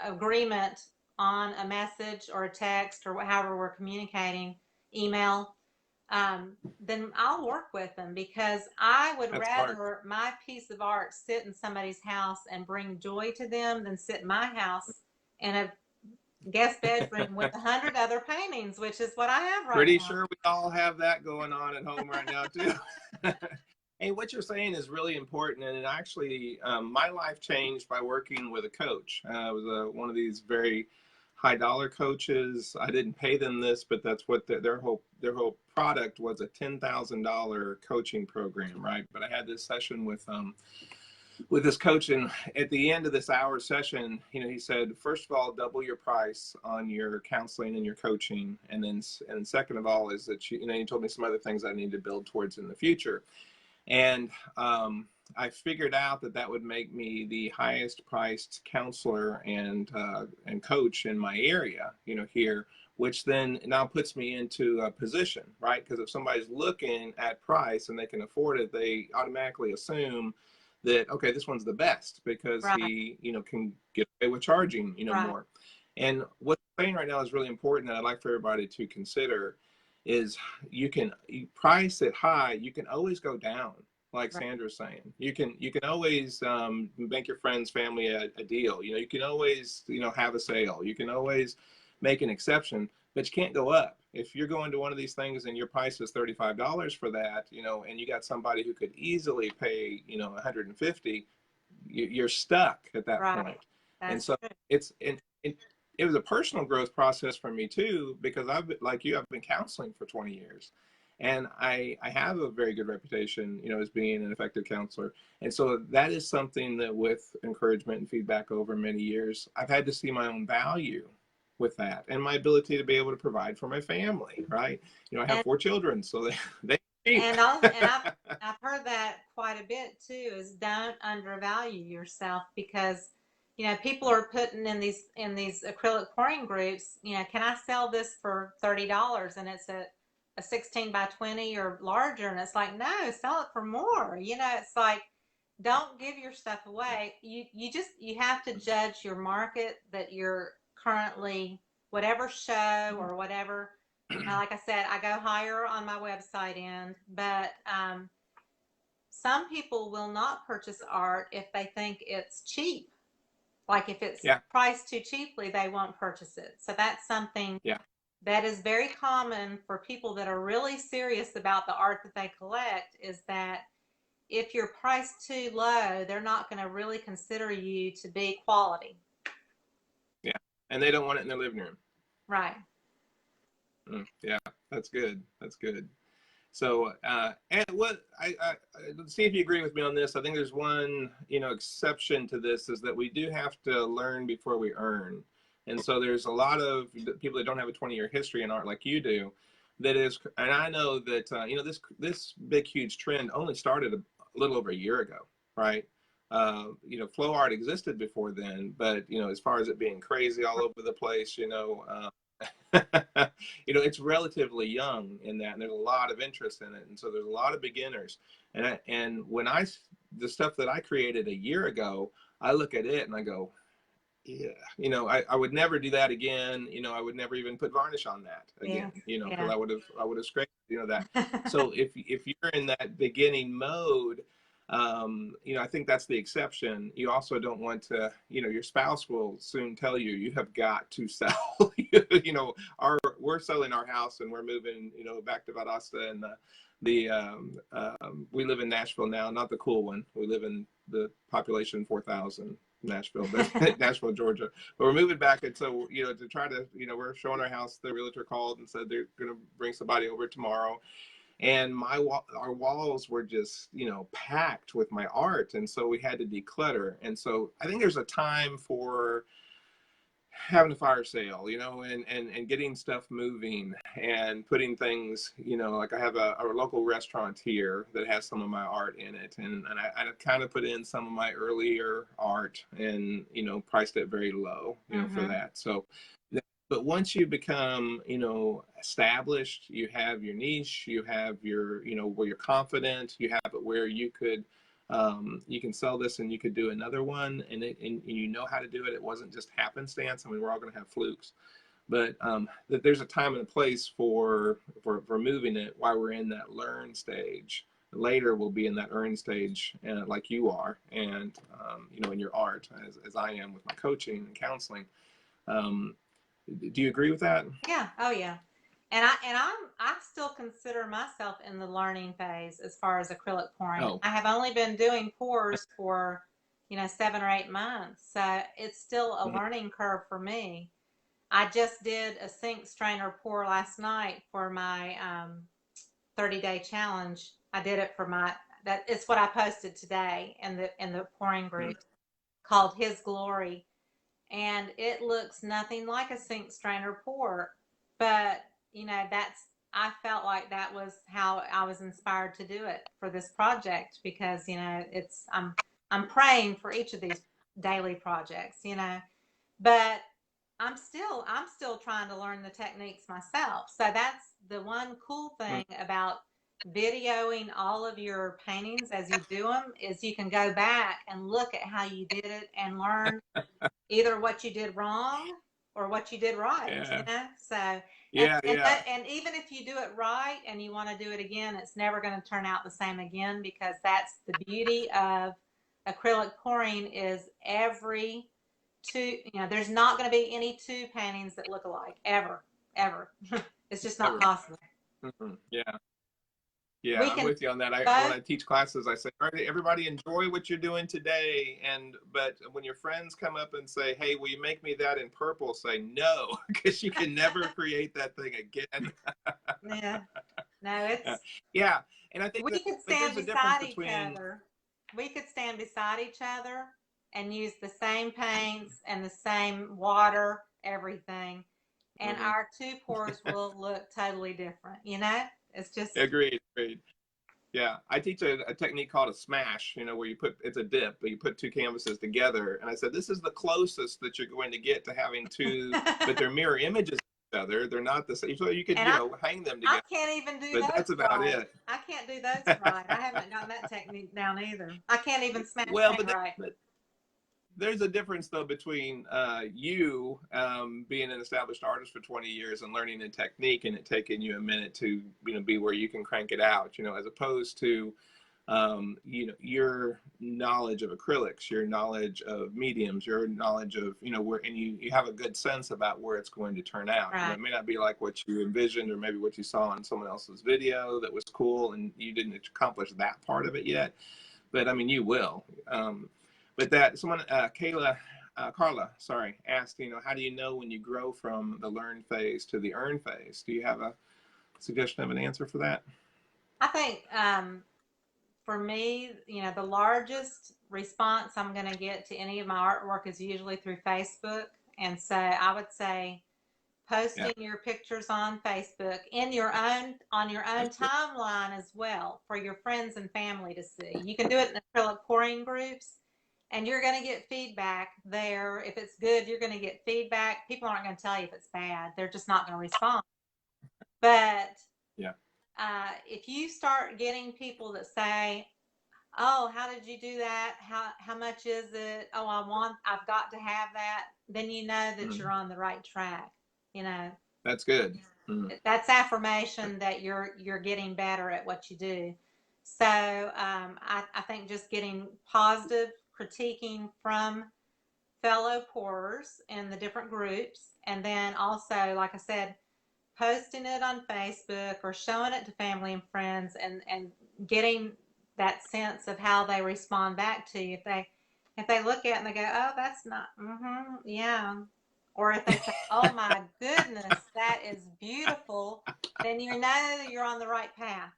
agreement on a message or a text or however we're communicating, email. Then I'll work with them, because I would That's smart. rather my piece of art sit in somebody's house and bring joy to them than sit in my house in a guest bedroom with 100 other paintings, which is what I have right Pretty now. sure we all have that going on at home right now too. Hey, what you're saying is really important, and it actually, my life changed by working with a coach. I was one of these very high-dollar coaches. I didn't pay them this, but that's what their whole product was, a $10,000 coaching program, right? But I had this session with this coach, and at the end of this hour session, he said, first of all, double your price on your counseling and your coaching, and second of all is that he told me some other things I need to build towards in the future. And I figured out that would make me the highest priced counselor and coach in my area, here, which then now puts me into a position, right? Because if somebody's looking at price and they can afford it, they automatically assume that, okay, this one's the best because Right. he, can get away with charging, Right. more. And what's saying right now is really important that I'd like for everybody to consider is you price it high, you can always go down, like Right. Sandra's saying. You can always make your friends, family a deal. You can always, have a sale. You can always make an exception, but you can't go up. If you're going to one of these things and your price is $35 for that, and you got somebody who could easily pay, $150, you're stuck at that Right. point. That's And so true. it was a personal growth process for me too, because I've been counseling for 20 years. And I have a very good reputation, as being an effective counselor. And so that is something that, with encouragement and feedback over many years, I've had to see my own value with that, and my ability to be able to provide for my family, right? I have And 4 children, so they cheap. I've heard that quite a bit too, is don't undervalue yourself, because people are putting in these acrylic pouring groups, can I sell this for $30, and it's a 16 by 20 or larger, and it's like, no, sell it for more. It's like, don't give your stuff away. You have to judge your market that you're currently, whatever show or whatever. Like I said, I go higher on my website end, but some people will not purchase art if they think it's cheap. Like if it's Yeah, priced too cheaply, they won't purchase it. So that's something yeah, that is very common for people that are really serious about the art that they collect, is that if you're priced too low, they're not going to really consider you to be quality. yeah. And they don't want it in their living room. Right. Yeah, that's good. That's good. So, and what let's see if you agree with me on this. I think there's one, exception to this, is that we do have to learn before we earn. And so there's a lot of people that don't have a 20-year history in art like you do. That is, and I know that this big huge trend only started a little over a year ago, right? Flow art existed before then, but as far as it being crazy all over the place, it's relatively young in that, and there's a lot of interest in it, and so there's a lot of beginners. And when the stuff that I created a year ago, I look at it and I go, yeah, I would never do that again. I would never even put varnish on that again. Yeah. Because I would have scraped that. Yeah. So if you're in that beginning mode, I think that's the exception. You also don't want to, your spouse will soon tell you, you have got to sell. We're selling our house and we're moving, back to Valdosta, and we live in Nashville now, not the cool one. We live in the population 4,000 Nashville, but Nashville, Georgia. But we're moving back, and so to try to, we're showing our house. The realtor called and said they're going to bring somebody over tomorrow, and our walls were just packed with my art, and so we had to declutter. And so I think there's a time for having a fire sale, and getting stuff moving and putting things, like I have a local restaurant here that has some of my art in it. And I kind of put in some of my earlier art and, priced it very low, for that. So, but once you become, established, you have your niche, you have your, where you're confident, you have it where you can sell this and you could do another one, and you know how to do it. It wasn't just happenstance. I mean, we're all going to have flukes, but that there's a time and a place for moving it while we're in that learn stage. Later, we'll be in that earn stage, like you are, and in your art, as I am with my coaching and counseling. Do you agree with that? Yeah. Oh yeah. And I still consider myself in the learning phase as far as acrylic pouring. Oh, I have only been doing pours for 7 or 8 months, so it's still a mhm. learning curve for me. I just did a sink strainer pour last night for my 30-day challenge. I did it for that. It's what I posted today in the pouring group, called His Glory, and it looks nothing like a sink strainer pour. But I felt like that was how I was inspired to do it for this project, because I'm praying for each of these daily projects, but I'm still trying to learn the techniques myself. So that's the one cool thing about videoing all of your paintings as you do them, is you can go back and look at how you did it and learn either what you did wrong or what you did right, Yeah, So, yeah, yeah. and even if you do it right and you want to do it again, it's never going to turn out the same again, because that's the beauty of acrylic pouring, is every two, there's not going to be any two paintings that look alike, ever, ever. It's just not Ever. possible. Yeah. Yeah, We I'm can with you on that. When both. I teach classes, I say, all right, everybody enjoy what you're doing today. But when your friends come up and say, hey, will you make me that in purple? Say no, because you can never create that thing again. Yeah. No, it's Yeah. And I think we that, could but stand there's a difference beside each between, other. We could stand beside each other and use the same paints and the same water, everything. And mhm. our two pours will look totally different, you know? It's just Agreed, agreed. Yeah, I teach a technique called a smash, where it's a dip, but you put two canvases together. And I said, this is the closest that you're going to get to having two, but they're mirror images of each other. They're not the same. So you could, and hang them I together, can't even do but those that's about right. it. I can't do those right. I haven't gotten that technique down either. I can't even smash Well, paint right. but there's a difference though between you being an established artist for 20 years and learning a technique and it taking you a minute to be where you can crank it out, as opposed to your knowledge of acrylics, your knowledge of mediums, your knowledge of where, and you have a good sense about where it's going to turn out. Right. It may not be like what you envisioned or maybe what you saw on someone else's video that was cool and you didn't accomplish that part of it yet, but I mean you will. But that someone, Carla, sorry, asked, how do you know when you grow from the learn phase to the earn phase? Do you have a suggestion of an answer for that? I think for me, the largest response I'm going to get to any of my artwork is usually through Facebook. And so I would say Yeah, posting your pictures on Facebook on your own that's good. timeline as well for your friends and family to see. You can do it in acrylic pouring groups and you're going to get feedback there. If it's good, you're going to get feedback. People aren't going to tell you if it's bad. They're just not going to respond. But Yeah. if you start getting people that say, "Oh, how did you do that? How much is it? Oh, I've got to have that," then you know that you're Mm, on the right track. You know, that's good. Mm, that's affirmation that you're getting better at what you do. So I think just getting positive critiquing from fellow pourers in the different groups, and then also, like I said, posting it on Facebook or showing it to family and friends, and getting that sense of how they respond back to you. If they look at it and they go, "Oh, that's not, yeah," or if they say, "Oh my goodness, that is beautiful," then you know you're on the right path.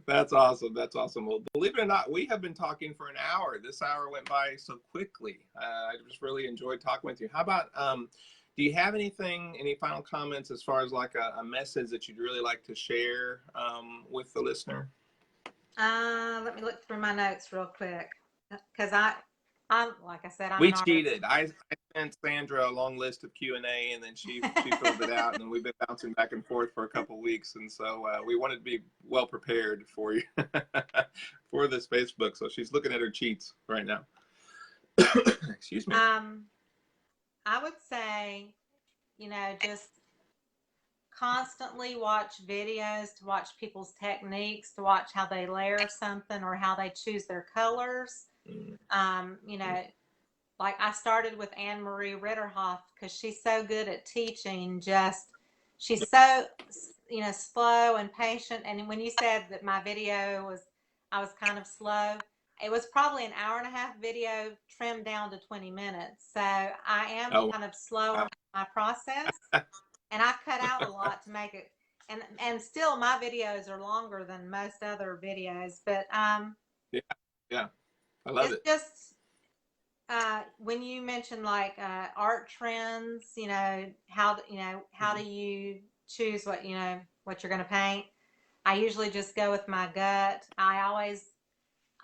that's awesome. That's awesome. Well, believe it or not, we have been talking for an hour. This hour went by so quickly. I just really enjoyed talking with you. How about, do you have any final comments as far as like a message that you'd really like to share with the listener? Let me look through my notes real quick because I'm like I said, I'm We an artist. cheated. I sent Sandra a long list of Q&A, and then she filled it out, and then we've been bouncing back and forth for a couple of weeks, and so we wanted to be well prepared for you for this Facebook. So she's looking at her cheats right now. Excuse me. I would say, just constantly watch videos to watch people's techniques, to watch how they layer something or how they choose their colors. Mm, Um, you know, like I started with Anne Marie Ritterhoff because she's so good at teaching. She's so, slow and patient. And when you said that I was kind of slow, it was probably an hour and a half video trimmed down to 20 minutes. So I am oh, kind of slower wow. in my process, and I cut out a lot to make it. And still, my videos are longer than most other videos, but Yeah, yeah, I love it's it. just when you mentioned like art trends, how do you choose what you're going to paint? I usually just go with my gut.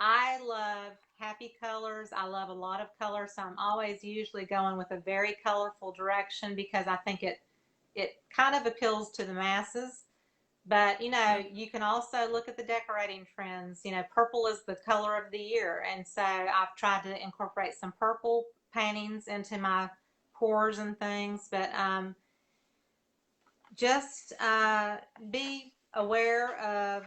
I love happy colors. I love a lot of colors, so I'm always usually going with a very colorful direction because I think it kind of appeals to the masses. But Yeah, you can also look at the decorating trends. Purple is the color of the year, and so I've tried to incorporate some purple paintings into my pours and things. But just be aware of.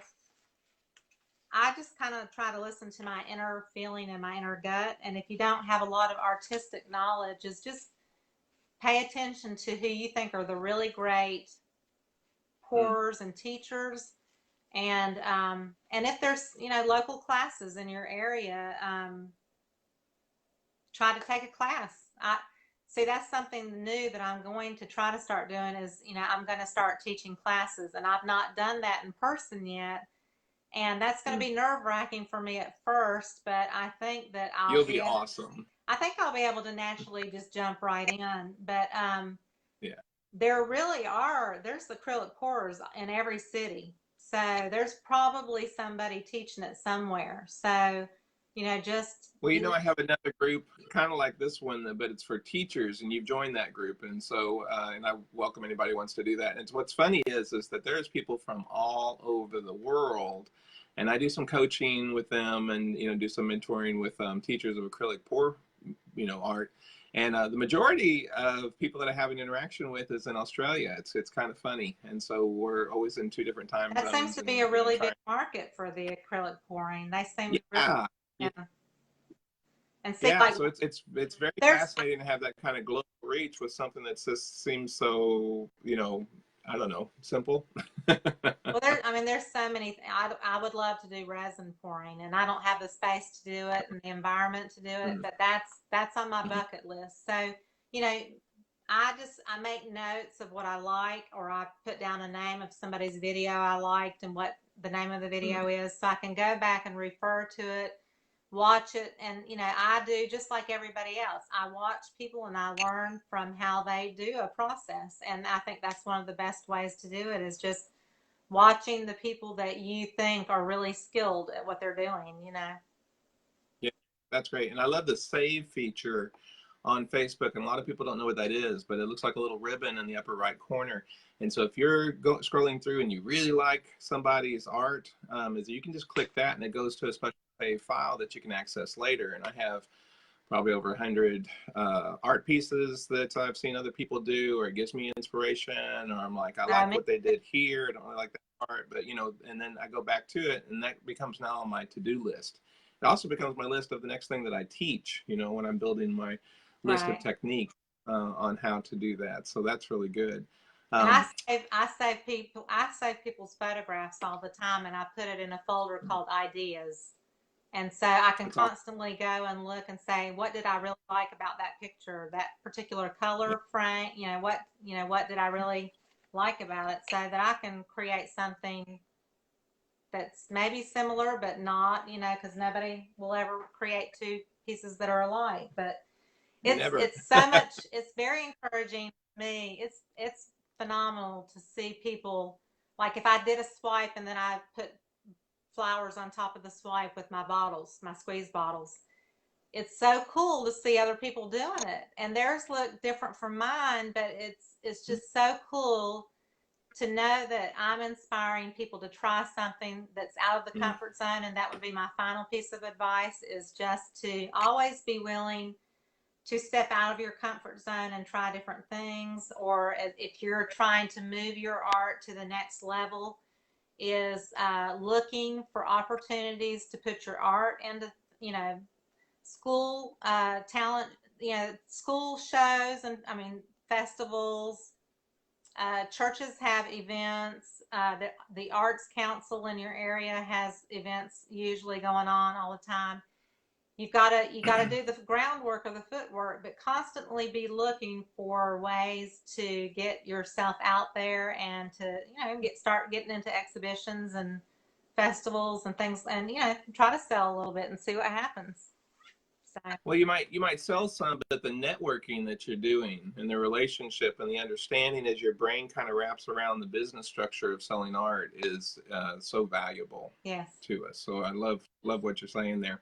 I just kind of try to listen to my inner feeling and my inner gut. And if you don't have a lot of artistic knowledge, is just pay attention to who you think are the really great mm, pourers and teachers, And if there's, local classes in your area, try to take a class. I see that's something new that I'm going to try to start doing is, I'm going to start teaching classes, and I've not done that in person yet. And that's going to be nerve wracking for me at first, but I think that You'll be awesome. I think I'll be able to naturally just jump right in. But Yeah. there's acrylic pourers in every city. So there's probably somebody teaching it somewhere. So, just Well, I have another group kind of like this one, but it's for teachers, and you've joined that group. And so, and I welcome anybody who wants to do that. And what's funny is that there's people from all over the world, and I do some coaching with them and, do some mentoring with teachers of acrylic pour, art. And the majority of people that I have an interaction with is in Australia. It's kind of funny. And so we're always in two different time that zones. seems to be a really big market for the acrylic pouring. They seem yeah. Yeah. And see, Yeah, so it's very fascinating to have that kind of global reach with something that just seems so, I don't know, simple. well, there's so many. I would love to do resin pouring, and I don't have the space to do it and the environment to do it. But that's on my bucket list. So, you know, I make notes of what I like, or I put down a name of somebody's video I liked and what the name of the video is, so I can go back and refer to it, watch it. And I do just like everybody else. I watch people and I learn from how they do a process, and I think that's one of the best ways to do it is just watching the people that you think are really skilled at what they're doing. Yeah, that's great. And I love the save feature on Facebook, and a lot of people don't know what that is, but it looks like a little ribbon in the upper right corner. And so if you're scrolling through and you really like somebody's art, is you can just click that and it goes to a special save file that you can access later. And I have probably over 100 art pieces that I've seen other people do, or it gives me inspiration, or I'm like, I like what they did here. I don't really like that art, but and then I go back to it, and that becomes now on my to-do list. It also becomes my list of the next thing that I teach, when I'm building my list of techniques on how to do that. So that's really good. And I save people's photographs all the time, and I put it in a folder called ideas. And so I can constantly go and look and say, what did I really like about that picture, that particular color frame? What did I really like about it, so that I can create something that's maybe similar, but not, because nobody will ever create two pieces that are alike. But it's so much, it's very encouraging to me. It's phenomenal to see people, like if I did a swipe and then I put flowers on top of the swipe with my bottles, my squeeze bottles. It's so cool to see other people doing it, and theirs look different from mine, but it's just so cool to know that I'm inspiring people to try something that's out of the comfort zone. And that would be my final piece of advice, is just to always be willing to step out of your comfort zone and try different things. Or if you're trying to move your art to the next level, is looking for opportunities to put your art into, school talent, school shows, and festivals. Churches have events. The Arts Council in your area has events usually going on all the time. You gotta do the groundwork or the footwork, but constantly be looking for ways to get yourself out there and to start getting into exhibitions and festivals and things, and try to sell a little bit and see what happens. So. Well, you might sell some, but the networking that you're doing and the relationship and the understanding as your brain kind of wraps around the business structure of selling art is so valuable to us. So I love what you're saying there.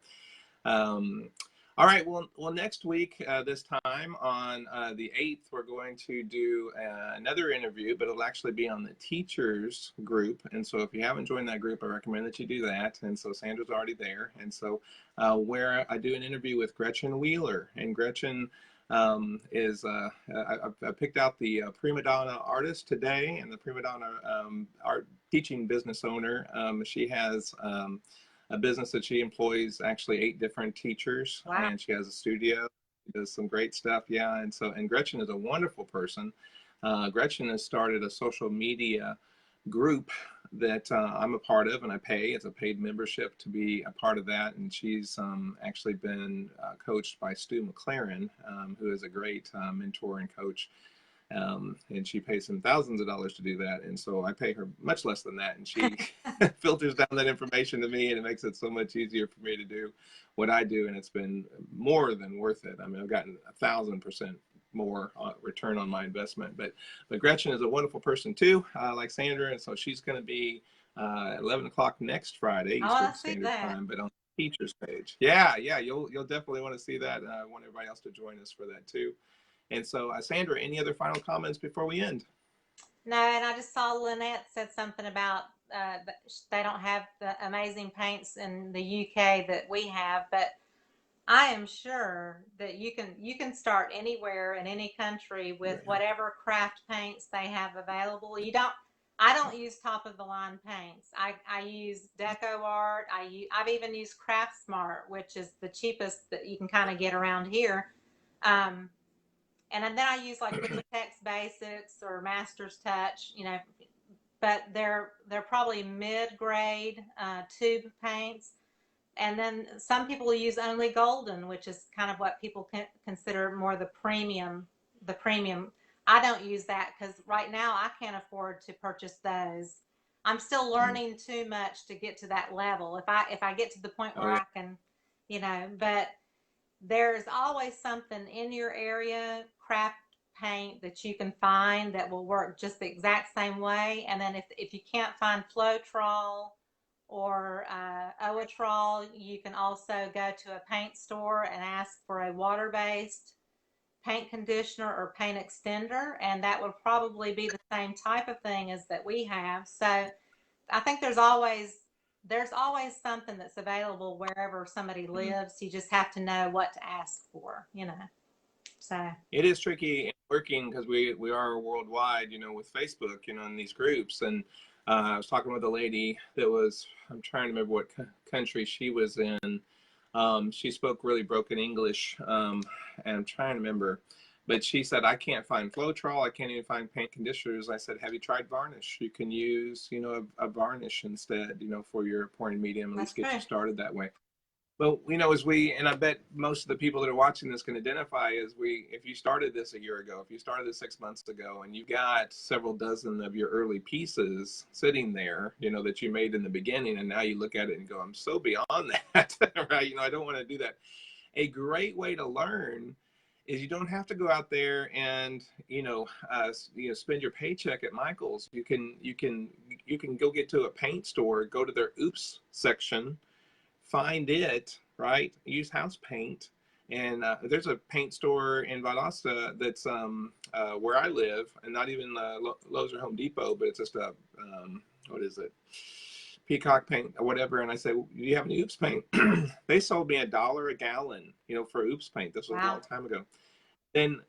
All right. Well, next week, this time on the 8th, we're going to do another interview, but it'll actually be on the teachers group. And so if you haven't joined that group, I recommend that you do that. And so Sandra's already there. And so where I do an interview with Gretchen Wheeler, and Gretchen is I picked out the prima donna artist today, and the prima donna art teaching business owner. She has a business that she employs actually 8 different teachers. Wow. And she has a studio. She does some great stuff. Yeah. And Gretchen is a wonderful person. Gretchen has started a social media group that I'm a part of, and I pay. It's a paid membership to be a part of that. And she's actually been coached by Stu McLaren, who is a great mentor and coach. And she pays him thousands of dollars to do that. And so I pay her much less than that. And she filters down that information to me, and it makes it so much easier for me to do what I do. And it's been more than worth it. I mean, I've gotten 1,000% more return on my investment. But Gretchen is a wonderful person too, like Sandra. And so she's going to be 11 o'clock next Friday, Eastern Standard Time, but on the teachers page. Yeah, you'll definitely want to see that. I want everybody else to join us for that too. And so, Sandra, any other final comments before we end? No, and I just saw Lynette said something about they don't have the amazing paints in the UK that we have, but I am sure that you can start anywhere in any country with whatever craft paints they have available. I don't use top of the line paints. I use Deco Art. I've even used Craft Smart, which is the cheapest that you can kind of get around here. And then I use like Liquitex Basics or Master's Touch, but they're probably mid-grade tube paints. And then some people use only golden, which is kind of what people consider more the premium. I don't use that because right now I can't afford to purchase those. I'm still learning too much to get to that level. If I get to the point where I can, but there's always something in your area, craft paint, that you can find that will work just the exact same way. And then if you can't find Floetrol or Oatrol, you can also go to a paint store and ask for a water-based paint conditioner or paint extender, and that would probably be the same type of thing as that we have. So I think there's always something that's available wherever somebody lives. You just have to know what to ask for, So it is tricky working because we are worldwide, with Facebook, in these groups. And I was talking with a lady that was, I'm trying to remember what country she was in. She spoke really broken English, and I'm trying to remember. But she said, I can't find Floetrol. I can't even find paint conditioners. I said, have you tried varnish? You can use, a varnish instead, for your pouring medium, at least get you started that way. Well, and I bet most of the people that are watching this can identify if you started this a year ago, if you started this 6 months ago, and you got several dozen of your early pieces sitting there, that you made in the beginning, and now you look at it and go, I'm so beyond that, right? I don't want to do that. A great way to learn is you don't have to go out there and spend your paycheck at Michael's. You can go get to a paint store, go to their Oops section, find it, right? Use house paint. And there's a paint store in Valdosta that's where I live, and not even Lowe's or Home Depot, but it's just what is it? Peacock paint or whatever. And I said, do you have any Oops paint? They sold me $1 a gallon, for Oops paint. This was a long time ago. Then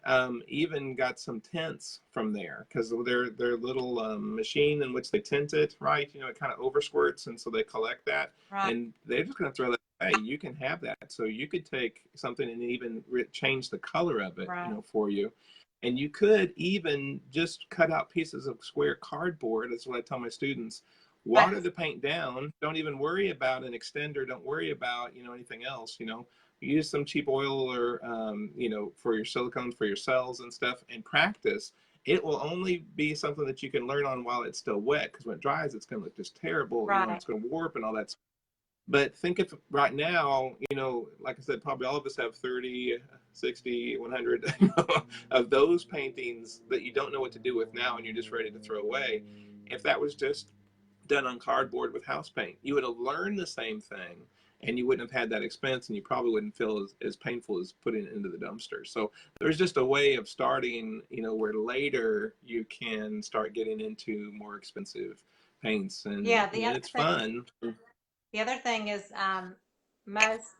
even got some tints from there because their little machine in which they tint it, right? It kind of oversquirts, and so they collect that, and they're just going to throw that away. You can have that, so you could take something and even change the color of it, for you. And you could even just cut out pieces of square cardboard. That's what I tell my students. Water the paint down. Don't even worry about an extender. Don't worry about anything else. Use some cheap oil or for your silicones for your cells and stuff, and practice. It will only be something that you can learn on while it's still wet, because when it dries, it's going to look just terrible. It's going to warp and all that. But think of right now, like I said, probably all of us have 30, 60, 100 of those paintings that you don't know what to do with now, and you're just ready to throw away. If that was just done on cardboard with house paint, you would have learned the same thing, and you wouldn't have had that expense, and you probably wouldn't feel as painful as putting it into the dumpster. So there's just a way of starting, where later you can start getting into more expensive paints, and it's fun. The other thing is most,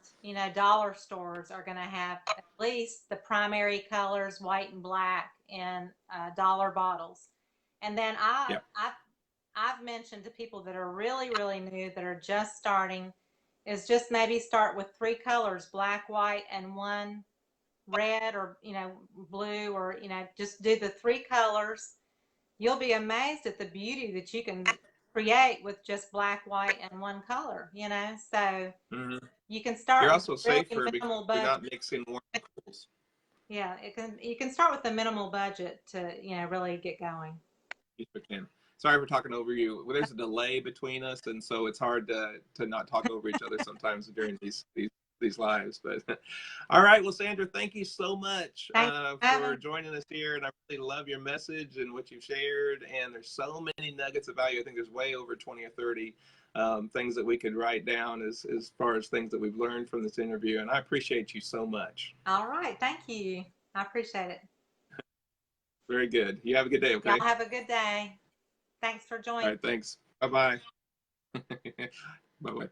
dollar stores are going to have at least the primary colors, white and black, in dollar bottles. And then I've mentioned to people that are really, really new, that are just starting, is just maybe start with 3 colors, black, white, and 1 red or, blue, or, just do the 3 colors. You'll be amazed at the beauty that you can create with just black, white, and one color, you know. So Hmm. you can You're start with also really safer because minimal you're budget. not mixing warm and cools. Yeah, you can start with a minimal budget to, you know, really get going. Yes, we can. Sorry for talking over you. Well, there's a delay between us, and so it's hard to not talk over each other sometimes during these lives. But all right, well, Sandra, thank you so much Thanks for having for me. joining us here, and I really love your message and what you've shared. And there's so many nuggets of value. I think there's way over 20 or 30 things that we could write down as far as things that we've learned from this interview. And I appreciate you so much. All right, thank you. I appreciate it. Very good. You have a good day. Y'all Okay. have a good day. Thanks for All joining. right. Thanks. Bye bye. Bye bye.